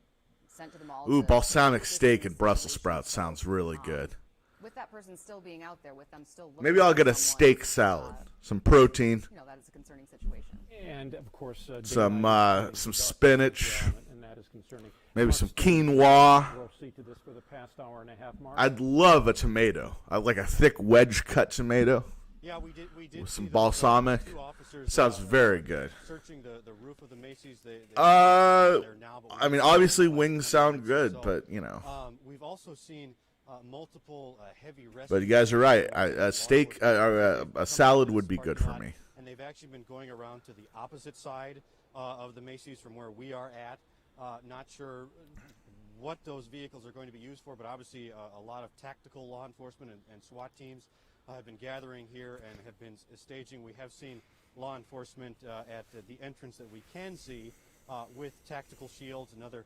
sent to the mall. Ooh, to balsamic assist steak in and Brussels this sprouts situation. sounds really good. With that person still being out there, with them still looking Maybe I'll for get a someone, steak salad, some protein, You know, that is a concerning situation. And of course, some spinach, and that is concerning. maybe some Mark Stone, quinoa. We'll see to this for the past hour and a half, Mark. I'd love a tomato. I like a thick wedge cut tomato. Yeah, we did With see some those, balsamic. two officers, Sounds very good. Searching the roof of the Macy's. They I there now, but we mean, don't obviously know what wings kind sound of good, so, but you know. we've also seen multiple heavy rescue. But you guys are right. A steak, a coming salad into would this be good parking for lot, me. And they've actually been going around to the opposite side of the Macy's from where we are at. Not sure what those vehicles are going to be used for, but obviously a lot of tactical law enforcement and SWAT teams have been gathering here and have been staging. We have seen law enforcement at the entrance that we can see with tactical shields and other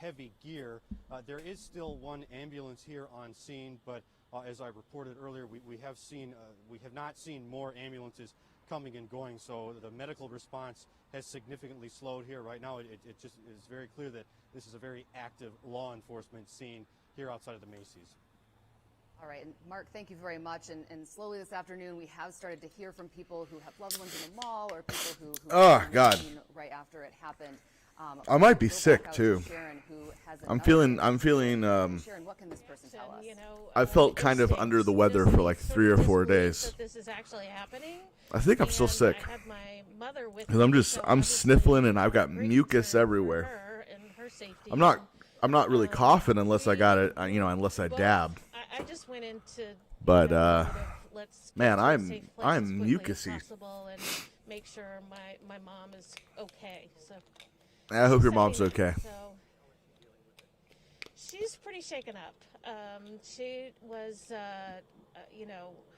heavy gear. There is still one ambulance here on scene, but as I reported earlier, we have not seen more ambulances coming and going, so the medical response has significantly slowed here. Right now, it just is very clear that this is a very active law enforcement scene here outside of the Macy's. All right, and Mark, thank you very much. And slowly this afternoon, we have started to hear from people who have loved ones in the mall or people who Oh, were on the God. scene right after it happened. I might be Go back sick, out too. to Sharon, who has I'm another- feeling. Sharon, what can this person tell us? I felt kind of under the weather for like 3 or 4 days. This is actually happening. I think I'm still And sick. I had my mother with 'Cause me, I'm so I'm obviously sniffling and I've got great mucus concern for everywhere. her and her safety. I'm not really coughing unless I got it, unless I But dab. I just went into. But, let's man, get to a I'm- safe place I'm as quickly as mucusy. possible and make sure my mom is okay. So. I hope your mom's Sending okay. that, So she's pretty shaken up. She was,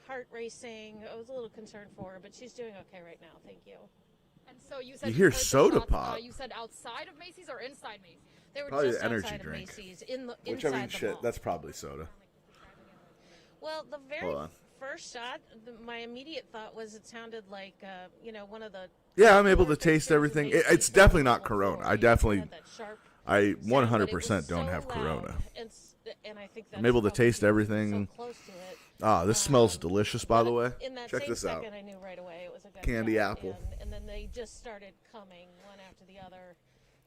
heart racing. I was a little concerned for her, but she's doing okay right now. Thank you. And so you said You hear heard the soda shots, pop. you said outside of Macy's or inside Macy's? They were Probably just the energy outside drink. of Macy's, inside the mall. That's probably soda. Well, the very Hold on. first shot, my immediate thought was it sounded like, one of the. Yeah, I'm able to taste everything. It's definitely not Corona. I definitely, I 100% don't have Corona. And I think I'm able to probably taste so everything. close to it. Ah, this smells delicious, by But the way. in that Check same this out. second, I knew right away it was a gunshot, Candy apple. and then they just started coming one after the other,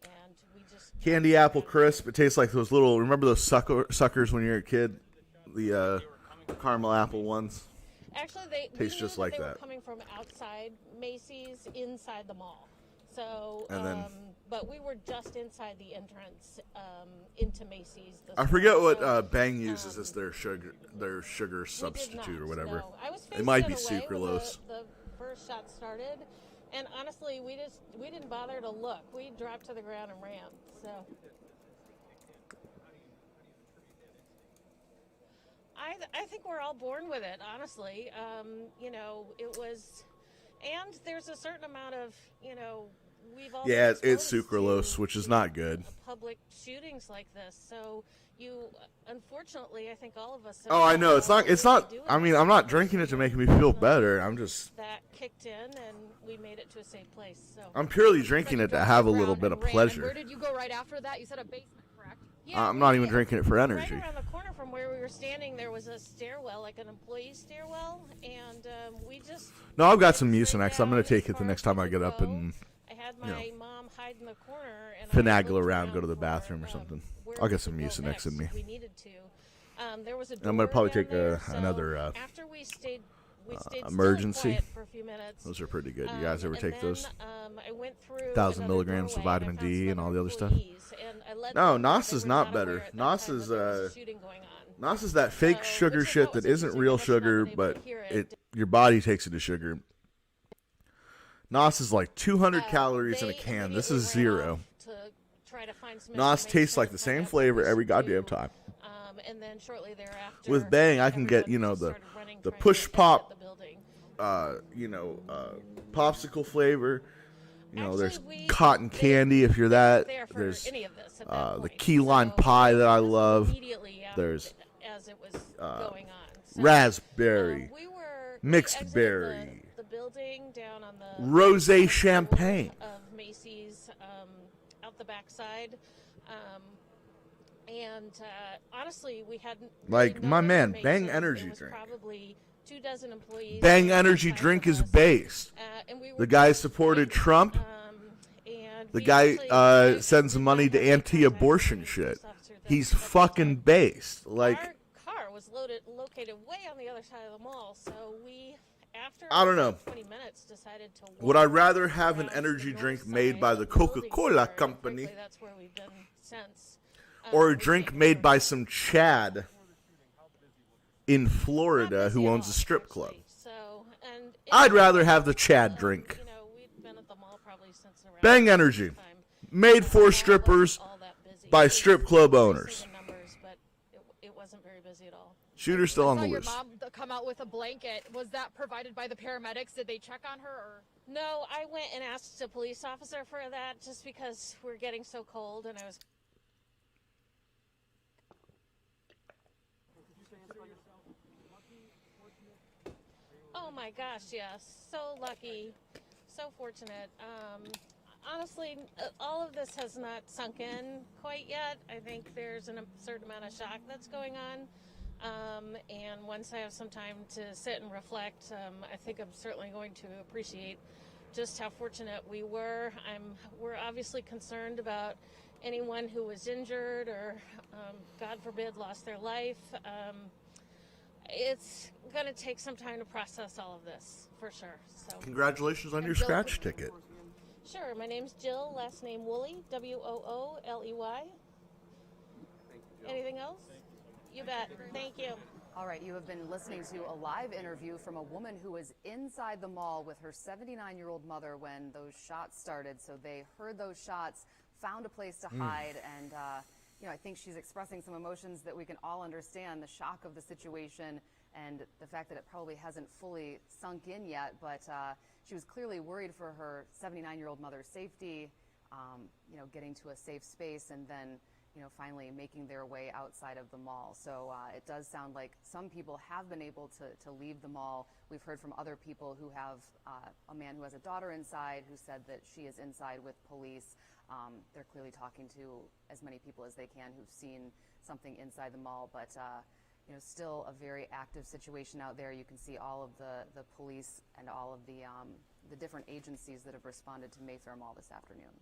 and we just Candy apple crisp. It tastes like those little. Remember those suckers when you were a kid? The caramel apple ones. Actually we Tastes knew just like they were that. coming from outside Macy's inside the mall. So, And then- but we were just inside the entrance into Macy's. I forget what So, Bang uses as their sugar we did substitute or not, whatever. no. I was It might be facing it away when sucralose. The first shot started, and honestly, we didn't bother to look. We dropped to the ground and ran. So. I think we're all born with it, honestly. It was, and there's a certain amount of, we've all Yeah, been it's exposed sucralose, to which is not good. Public shootings like this, so unfortunately, I think all of us. Oh, I know. It's not. I mean, I'm not drinking it to make me feel better. I'm just. That kicked in, and we made it to a safe place. So. I'm purely drinking it to have a little bit of Where pleasure. did you go right after that? You said a basement, correct? I'm not even drinking it for Right energy. around the corner from where we were standing, there was a stairwell, like an employee stairwell, and we just. No, I've got some Mucinex. I'm going to take it the next time I get up and I had my mom hide in the corner, and finagle around, go to the bathroom or something. Where I'll get some to go Mucinex next in me. if we needed to. There was a I'm gonna door probably down take there, another after we stayed emergency. still and quiet for a few minutes. Those are pretty good. You guys ever and take then, those? I went through 1,000 another milligrams of doorway, vitamin and I found D some and all the other stuff. employees, and I let No, them know NOS they is were not aware better. at that NOS time is that there was a shooting going on. NOS is that fake sugar which is shit what was that isn't interesting. real I guess you're not sugar, able to but hear it your body takes it to sugar. NOS is like 200 calories in a can. This is 0. NOS tastes like the same flavor every goddamn time. And then shortly thereafter, With Bang, I can get, the push pop, popsicle flavor. There's cotton candy if you're that. There's the key lime pie that I love. There's raspberry, mixed berry, the building down on the rosé champagne of Macy's out the backside. And honestly, we hadn't like really my known man information. Bang Energy It was drink. Probably 24 employees. Bang Energy drink is based. The guy supported Trump. The guy sends money to anti-abortion shit. He's fucking based. Like, our car was located way on the other side of the mall, so we, after I don't know. 20 minutes, decided to. Would I rather have an energy drink made by the Coca-Cola company, That's where we've been since. or a drink made by some Chad in Florida who owns a strip club? I'd rather have the Chad drink. Bang Energy, made for strippers by strip club owners. It wasn't very busy at all. Shooter's still on the Your loose. mom come out with a blanket. Was that provided by the paramedics? Did they check on her? Or? No, I went and asked a police officer for that just because we're getting so cold, and I was. Oh my gosh, yes. So lucky. So fortunate. Honestly, all of this has not sunk in quite yet. I think there's a certain amount of shock that's going on. And once I have some time to sit and reflect, I think I'm certainly going to appreciate just how fortunate we were. We're obviously concerned about anyone who was injured or, God forbid, lost their life. It's going to take some time to process all of this, for sure. So, Congratulations on your scratch ticket. Sure. My name's Jill, last name Woolley, Wooley. Anything else? You bet. Thank you. All right, you have been listening to a live interview from a woman who was inside the mall with her 79-year-old mother when those shots started. So they heard those shots, found a place to hide, and I think she's expressing some emotions that we can all understand, the shock of the situation and the fact that it probably hasn't fully sunk in yet, but she was clearly worried for her 79-year-old mother's safety, getting to a safe space and then, finally making their way outside of the mall. So it does sound like some people have been able to leave the mall. We've heard from other people who have a man who has a daughter inside who said that she is inside with police. They're clearly talking to as many people as they can who've seen something inside the mall, but still a very active situation out there. You can see all of the police and all of the different agencies that have responded to Mayfair Mall this afternoon.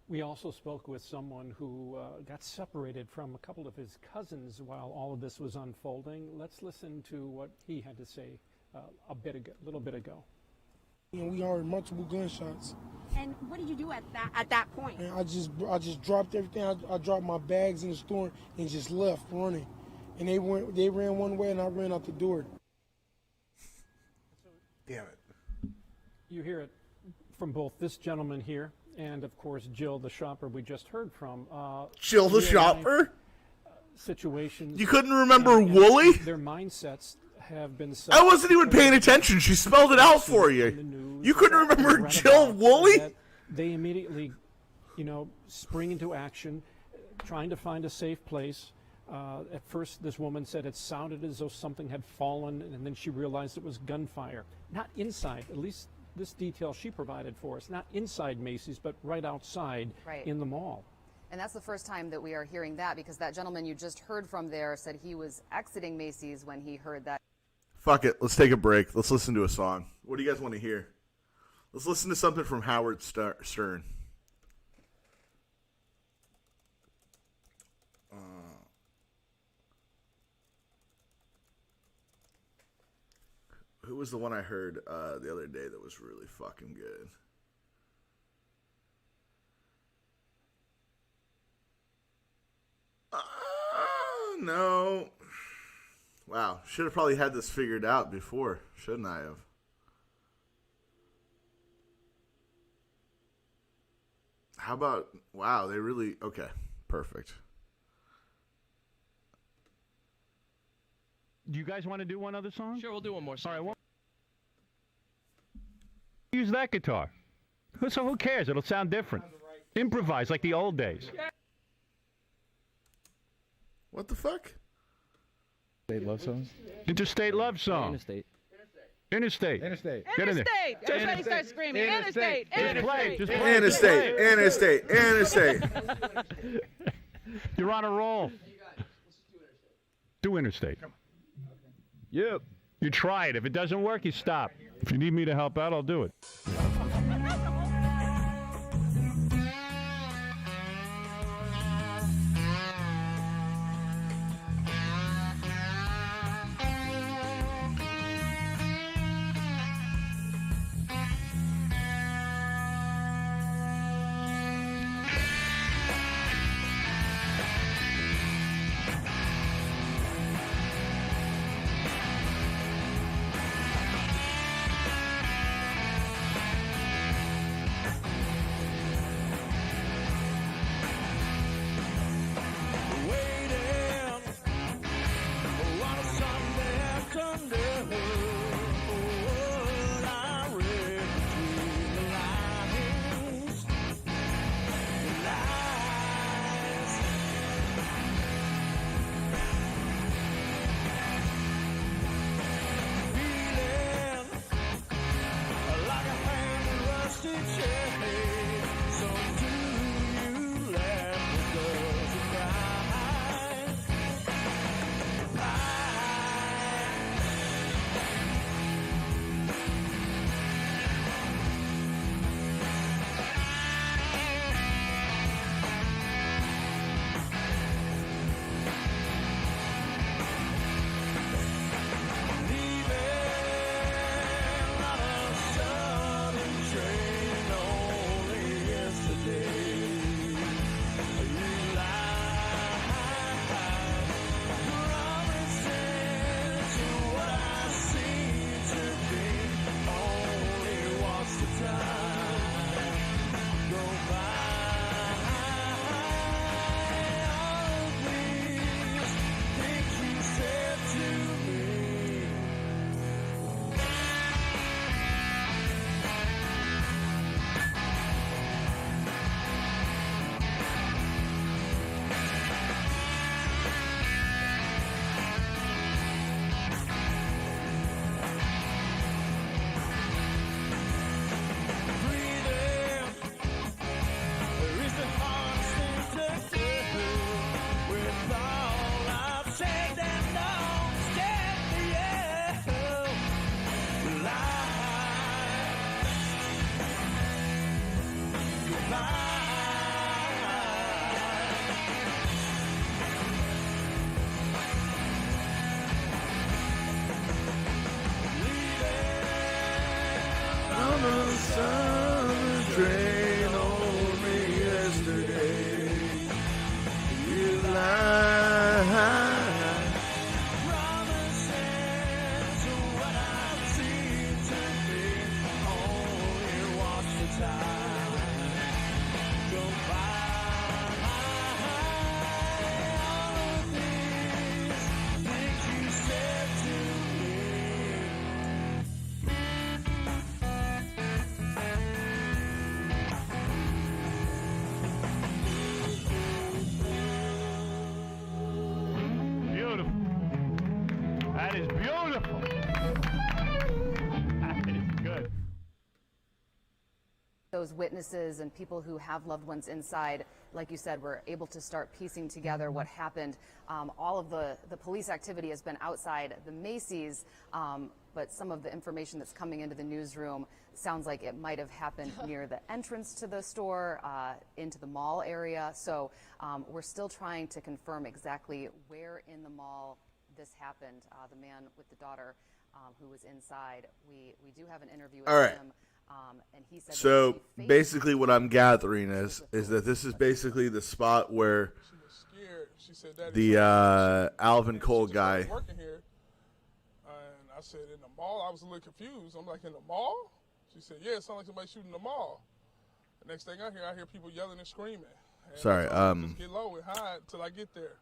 We also spoke with someone who got separated from a couple of his cousins while all of this was unfolding. Let's listen to what he had to say a little bit ago. We heard multiple gunshots. And what did you do at that point? And I just dropped everything. I dropped my bags in the store and just left running. And they ran one way and I ran out the door. Damn it. You hear it from both this gentleman here and, of course, Jill, the shopper we just heard from. Jill, the shopper? Situations. You couldn't remember Woolley? Their mindsets have been set. I wasn't even paying attention. She spelled it out for you. You couldn't remember Jill Woolley? They immediately, spring into action, trying to find a safe place. At first, this woman said it sounded as though something had fallen, and then she realized it was gunfire. Not inside, at least this detail she provided for us, not inside Macy's, but right outside in the mall. And that's the first time that we are hearing that, because that gentleman you just heard from there said he was exiting Macy's when he heard that. Fuck it. Let's take a break. Let's listen to a song. What do you guys want to hear? Let's listen to something from Howard Stern. Who was the one I heard the other day that was really fucking good? No. Wow, should have probably had this figured out before, shouldn't I have? How about, wow, they really, okay, perfect. Do you guys want to do one other song? Sure, we'll do one more song. All right, use that guitar. So who cares? It'll sound different. Improvise like the old days. What the fuck? State love songs? Interstate love song. Interstate. Interstate. Interstate. Get in there. Interstate! Everybody start screaming. Interstate! Just play. Just play. Interstate. Interstate. Interstate. You're on a roll. Do Interstate. Yep. You try it. If it doesn't work, you stop. If you need me to help out, I'll do it. Those witnesses and people who have loved ones inside, like you said, were able to start piecing together what happened. All of the police activity has been outside the Macy's, but some of the information that's coming into the newsroom sounds like it might have happened near the entrance to the store, into the mall area. So we're still trying to confirm exactly where in the mall this happened, the man with the daughter who was inside. We do have an interview with All right. him, and he said So that he basically, what I'm gathering is that this is basically the spot where She said, Daddy, the Alvin Cole guy. Working here, and I said, in the mall. I was a little confused. I'm like, in the mall? She said, yeah, it sounds like somebody shooting the mall. The next thing I hear people yelling and screaming. And Sorry, I told her, just get low and hide till I get there.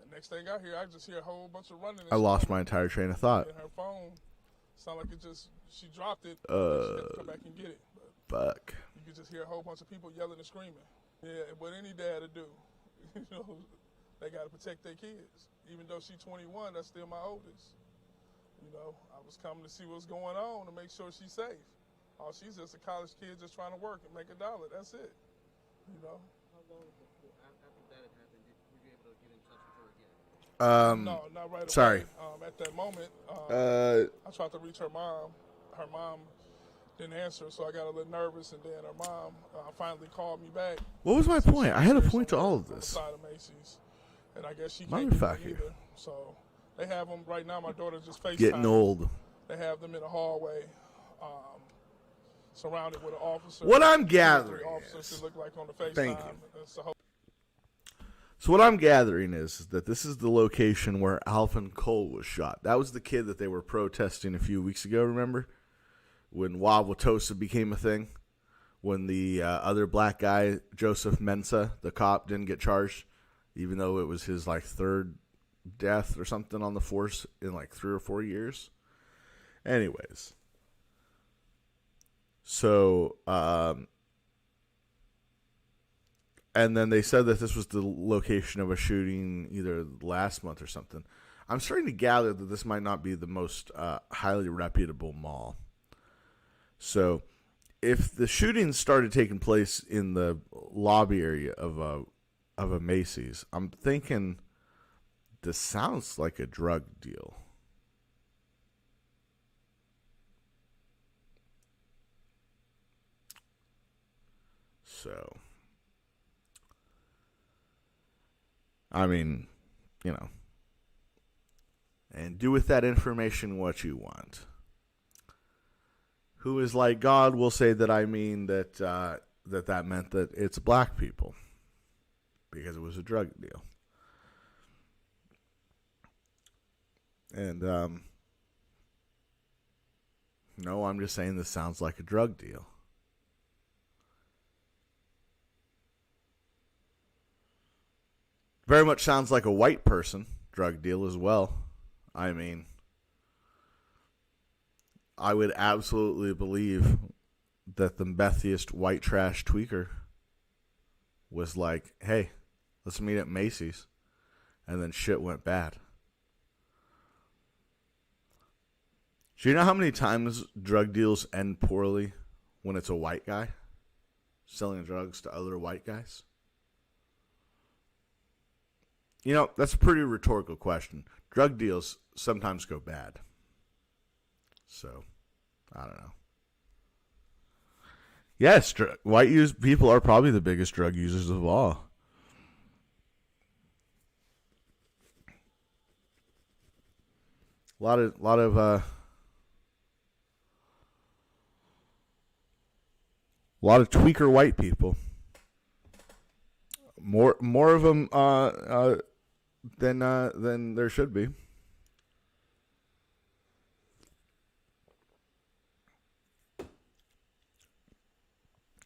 And next thing I just hear a whole bunch of running. And I lost my entire train of thought. And her phone sounded like she dropped it. She had to come back and get it. But Fuck. you could just hear a whole bunch of people yelling and screaming. Yeah, what any dad to do, they got to protect their kids. Even though she's 21, that's still my oldest. I was coming to see what's going on to make sure she's safe. Oh, she's just a college kid just trying to work and make $1. That's it. How long after that had happened, were you able to get in touch with her again? No, not right away. Sorry. At that moment, I tried to reach her mom. Her mom didn't answer, so I got a little nervous, and then her mom finally called me back. What was my point? I had a point to all of this. Side of Macy's, and I guess she can't get them either. So they have them right now. My daughter just FaceTime. Getting old. They have them in the hallway, surrounded with an officer. What I'm gathering officers look like on the FaceTime. Thank you. So what I'm gathering is that this is the location where Alvin Cole was shot. That was the kid that they were protesting a few weeks ago, remember? When Wauwatosa became a thing. When the other black guy, Joseph Mensah, the cop, didn't get charged. Even though it was his, third death or something on the force in, 3 or 4 years. Anyways. So, and then they said that this was the location of a shooting either last month or something. I'm starting to gather that this might not be the most highly reputable mall. So, if the shooting started taking place in the lobby area of a Macy's, I'm thinking this sounds like a drug deal. So, I mean, and do with that information what you want. Who is like God will say that I mean that that meant that it's black people because it was a drug deal. And no, I'm just saying this sounds like a drug deal. Very much sounds like a white person drug deal as well. I mean, I would absolutely believe that the methiest white trash tweaker was like, hey, let's meet at Macy's. And then shit went bad. Do you know how many times drug deals end poorly when it's a white guy selling drugs to other white guys? That's a pretty rhetorical question. Drug deals sometimes go bad. So, I don't know. Yes, white people are probably the biggest drug users of all. A lot of tweaker white people. More of them than there should be.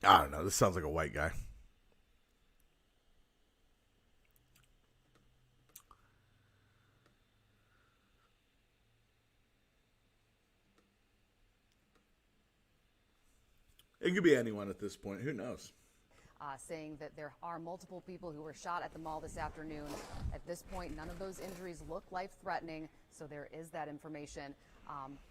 I don't know. This sounds like a white guy. It could be anyone at this point. Who knows? Saying that there are multiple people who were shot at the mall this afternoon. At this point, none of those injuries look life-threatening, so there is that information.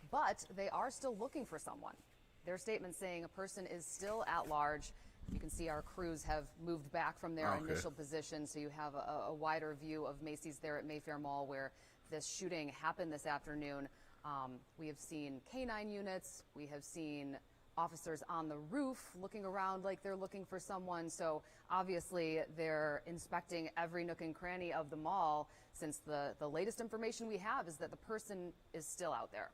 But they are still looking for someone. Their statement saying a person is still at large. You can see our crews have moved back from their initial position, so you have a wider view of Macy's there at Mayfair Mall where this shooting happened this afternoon. We have seen K-9 units. We have seen officers on the roof looking around like they're looking for someone. So obviously they're inspecting every nook and cranny of the mall, since the latest information we have is that the person is still out there.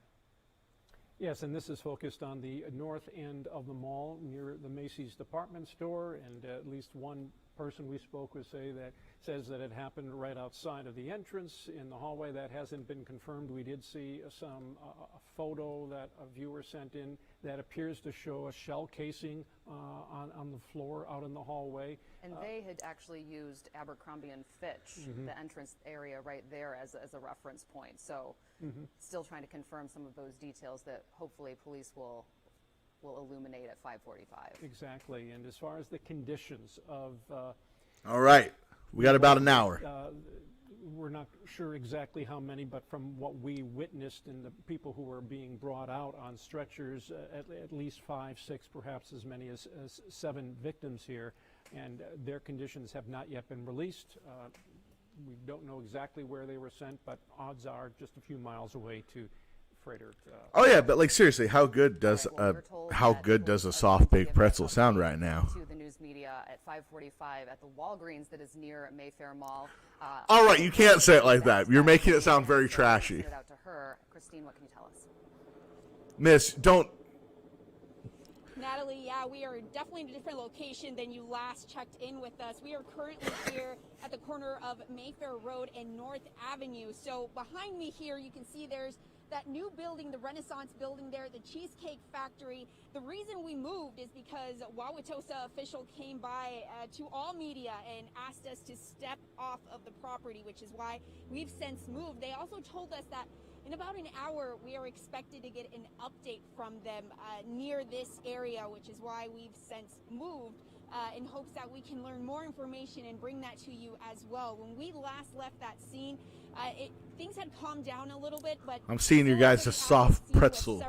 Yes, and this is focused on the north end of the mall near the Macy's department store, and at least one person we spoke with says that it happened right outside of the entrance in the hallway. That hasn't been confirmed. We did see a photo that a viewer sent in that appears to show a shell casing on the floor out in the hallway. And they had actually used Abercrombie and Fitch, the entrance area right there, as a reference point. So still trying to confirm some of those details that hopefully police will illuminate at 5:45. Exactly. And as far as the conditions of All right. We got about an hour. We're not sure exactly how many, but from what we witnessed and the people who were being brought out on stretchers, at least 5, 6, perhaps as many as 7 victims here, and their conditions have not yet been released. We don't know exactly where they were sent, but odds are just a few miles away to Freighter. Oh yeah, but like seriously, how good does a soft baked pretzel sound right now? To the news media at 5:45 at the Walgreens that is near Mayfair Mall. All right, you can't say it like that. You're making it sound very trashy. Out to her. Christine, what can you tell us? Miss, don't. Natalie, yeah, we are definitely in a different location than you last checked in with us. We are currently here at the corner of Mayfair Road and North Avenue. So behind me here, you can see there's that new building, the Renaissance building there, the Cheesecake Factory. The reason we moved is because Wauwatosa official came by to all media and asked us to step off of the property, which is why we've since moved. They also told us that in about an hour, we are expected to get an update from them near this area, which is why we've since moved in hopes that we can learn more information and bring that to you as well. When we last left that scene, things had calmed down a little bit, but I'm seeing your guys' soft pretzel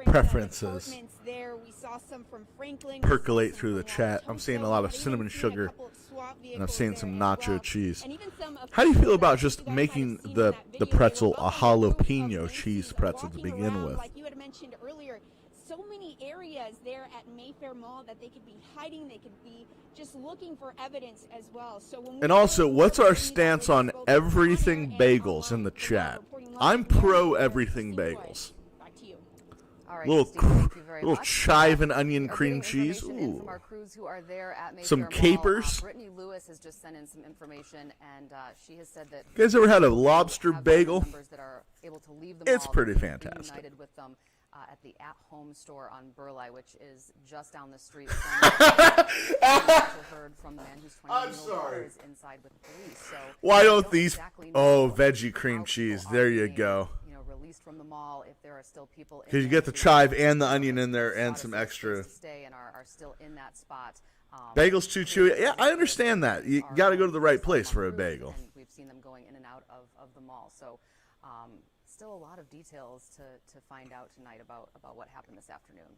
preferences there. We saw some from Franklin percolate through the chat. I'm seeing a lot of cinnamon sugar, and I'm seeing some nacho cheese. How do you feel about just making the pretzel a jalapeno cheese pretzel to begin with? Like you had mentioned earlier, so many areas there at Mayfair Mall that they could be hiding, they could be just looking for evidence as well. So and also, what's our stance on everything bagels in the chat? I'm pro everything bagels. Back to you. All right, Little Christine, thank you very much. chive and onion cream Getting cheese. information in Ooh. from our crews who are there at Mayfair Some Mall. capers. Brittany Lewis has just sent in some information, and she has said that You guys ever had a lobster bagel? members that are able to leave the It's mall pretty will be fantastic. United with them at the at-home store on Burleigh, which is just down the street from heard from the man who's 20 years inside with the police. So Why don't we these? exactly know Oh, veggie cream cheese. There you go. released from the mall, if there are still people Because you get the chive and the onion in there and some extra. stay and are still in that spot. Bagels too chewy. Yeah, I understand that. You got to go to the right place for a bagel. And we've seen them going in and out of the mall. So still a lot of details to find out tonight about what happened this afternoon.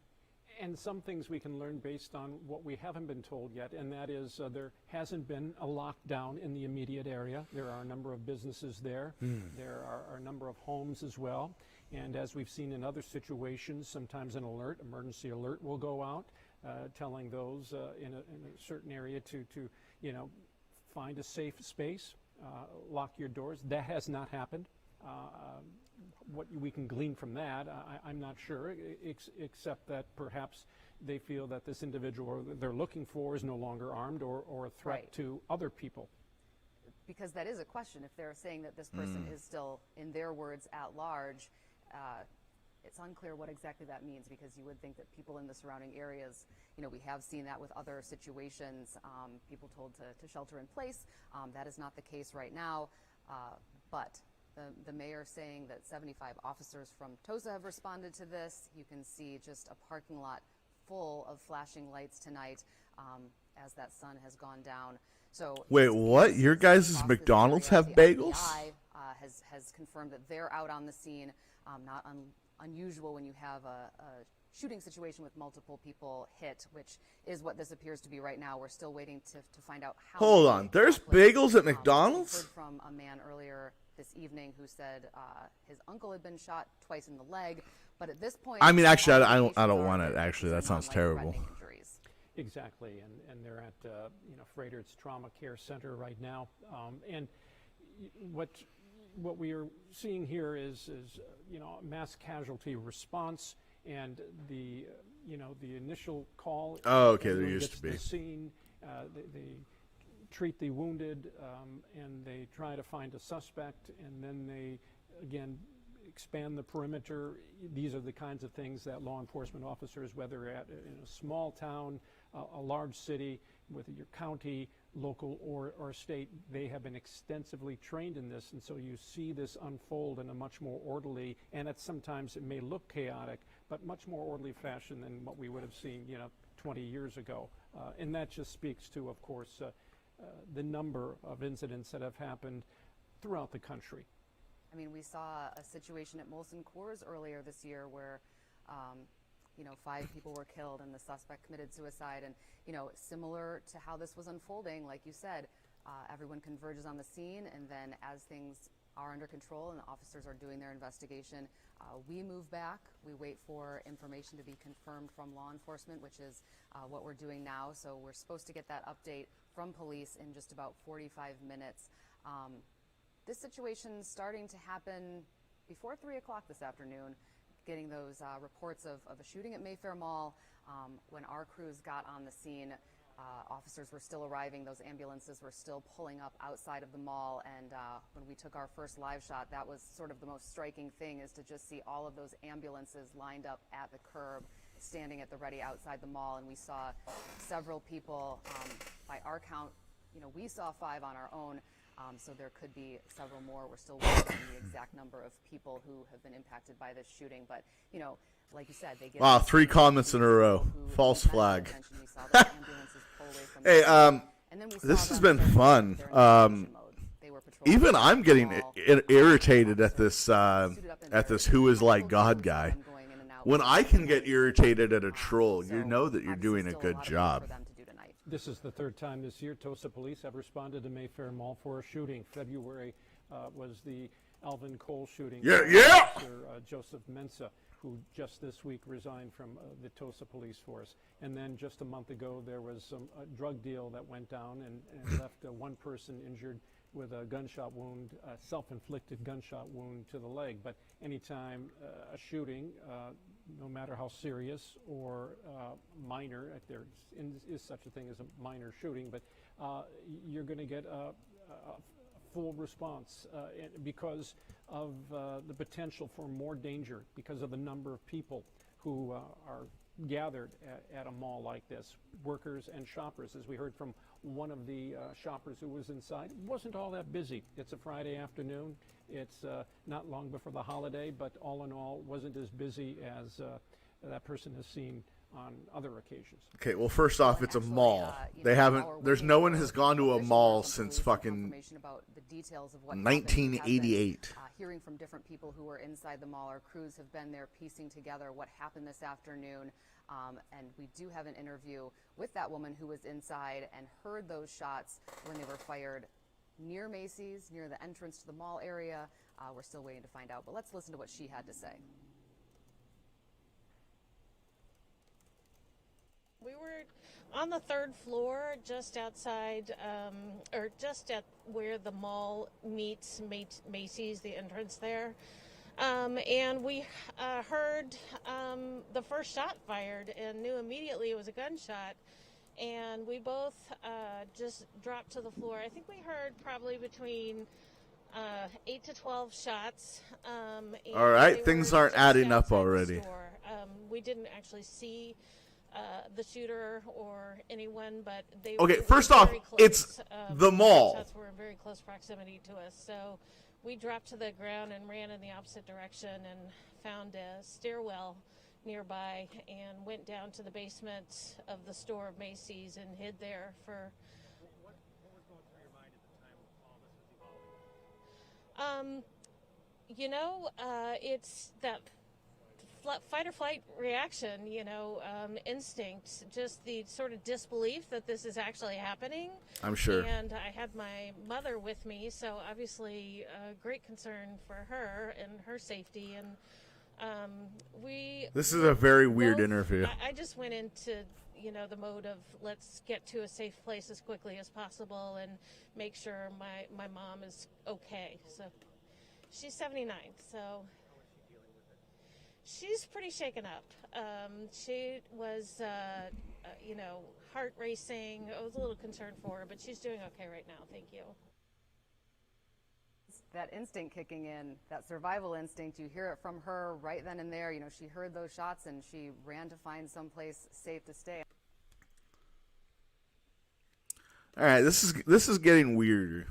And some things we can learn based on what we haven't been told yet, and that is there hasn't been a lockdown in the immediate area. There are a number of businesses there. There are a number of homes as well. And as we've seen in other situations, sometimes an emergency alert will go out, telling those in a certain area to find a safe space, lock your doors. That has not happened. What we can glean from that, I'm not sure, except that perhaps they feel that this individual they're looking for is no longer armed or a threat to other people. Because that is a question. If they're saying that this person is still, in their words, at large, it's unclear what exactly that means, because you would think that people in the surrounding areas, we have seen that with other situations, people told to shelter in place. That is not the case right now, but the mayor saying that 75 officers from Tosa have responded to this. You can see just a parking lot full of flashing lights tonight as that sun has gone down. So wait, what? Your guys' McDonald's have bagels? FBI has confirmed that they're out on the scene. Not unusual when you have a shooting situation with multiple people hit, which is what this appears to be right now. We're still waiting to find out how. Hold on, there's bagels at McDonald's? Heard from a man earlier this evening who said his uncle had been shot twice in the leg. But at this point, I mean, actually, I don't want it. Actually, that sounds terrible. Exactly, and they're at Freighter's Trauma Care Center right now, and what we are seeing here is mass casualty response, and the initial call. Oh, okay, there gets used to be. the scene. They treat the wounded, and they try to find a suspect, and then they again expand the perimeter. These are the kinds of things that law enforcement officers, whether in a small town, a large city, whether your county, local, or state, they have been extensively trained in this, and so you see this unfold in a much more orderly, and sometimes it may look chaotic, but much more orderly fashion than what we would have seen 20 years ago. And that just speaks to, of course, the number of incidents that have happened throughout the country. I mean, we saw a situation at Molson Coors earlier this year where, 5 people were killed and the suspect committed suicide. And, similar to how this was unfolding, like you said, everyone converges on the scene, and then as things are under control and the officers are doing their investigation, we move back. We wait for information to be confirmed from law enforcement, which is what we're doing now. So we're supposed to get that update from police in just about 45 minutes. This situation is starting to happen before 3 o'clock this afternoon, getting those reports of a shooting at Mayfair Mall. When our crews got on the scene, officers were still arriving. Those ambulances were still pulling up outside of the mall. And when we took our first live shot, that was sort of the most striking thing, is to just see all of those ambulances lined up at the curb, standing at the ready outside the mall. And we saw several people, by our count, we saw 5 on our own. So there could be several more. We're still working on the exact number of people who have been impacted by this shooting. But, like you said, they get... Wow, 3 comments in a row. False flag. Hey, this has been fun. Even I'm getting irritated at this who is like God guy. When I can get irritated at a troll, you know that you're doing a good job. This is the 3rd time this year Tosa police have responded to Mayfair Mall for a shooting. February was the Alvin Cole shooting. Officer, Joseph Mensa, who just this week resigned from the Tosa police force. And then just a month ago, there was a drug deal that went down and left one person injured with a gunshot wound, a self-inflicted gunshot wound to the leg. But anytime a shooting, no matter how serious or minor, if there is such a thing as a minor shooting, but you're going to get a full response because of the potential for more danger, because of the number of people who are gathered at a mall like this, workers and shoppers. As we heard from one of the shoppers who was inside, it wasn't all that busy. It's a Friday afternoon. It's not long before the holiday, but all in all, wasn't as busy as that person has seen on other occasions. Okay, well, first off, it's a mall. They haven't. There's no one has gone to a mall since fucking 1988. Hearing from different people who were inside the mall, our crews have been there piecing together what happened this afternoon. And we do have an interview with that woman who was inside and heard those shots when they were fired near Macy's, near the entrance to the mall area. We're still waiting to find out, but let's listen to what she had to say. We were on the 3rd floor, just outside, or just at where the mall meets Macy's, the entrance there. And we heard the first shot fired and knew immediately it was a gunshot. And we both just dropped to the floor. I think we heard probably between 8 to 12 shots. All right, things aren't adding up already. We didn't actually see the shooter or anyone, but they okay, were first off, very close. It's the mall. Shots were in very close proximity to us, so we dropped to the ground and ran in the opposite direction and found a stairwell nearby and went down to the basement of the store of Macy's and hid there for. What was going through your mind at the time all this was evolving? It's that fight or flight reaction, instinct, just the sort of disbelief that this is actually happening. I'm sure. And I had my mother with me, so obviously great concern for her and her safety. And This is a very weird interview. I just went into the mode of let's get to a safe place as quickly as possible and make sure my mom is okay. So she's 79, so she's pretty shaken up. She was, heart racing. I was a little concerned for her, but she's doing okay right now. Thank you. That instinct kicking in, that survival instinct, you hear it from her right then and there. She heard those shots and she ran to find someplace safe to stay. All right, this is getting weirder.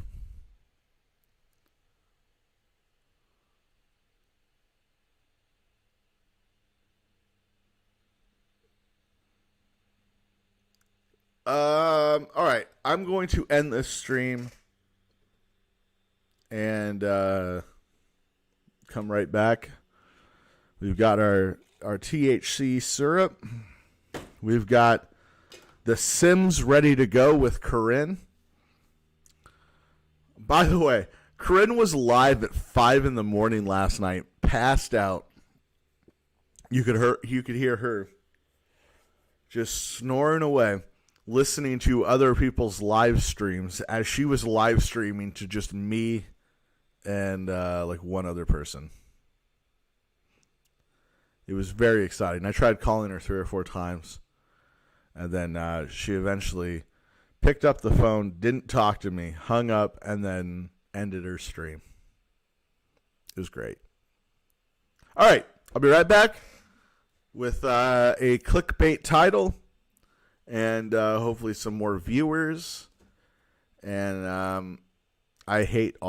All right, I'm going to end this stream and come right back. We've got our THC syrup. We've got the Sims ready to go with Corinne. By the way, Corinne was live at 5 a.m. last night, passed out. You could hear her just snoring away, listening to other people's live streams as she was live streaming to just me and like one other person. It was very exciting. I tried calling her 3 or 4 times, and then she eventually picked up the phone, didn't talk to me, hung up, and then ended her stream. It was great. All right, I'll be right back with a clickbait title and hopefully some more viewers. And I hate all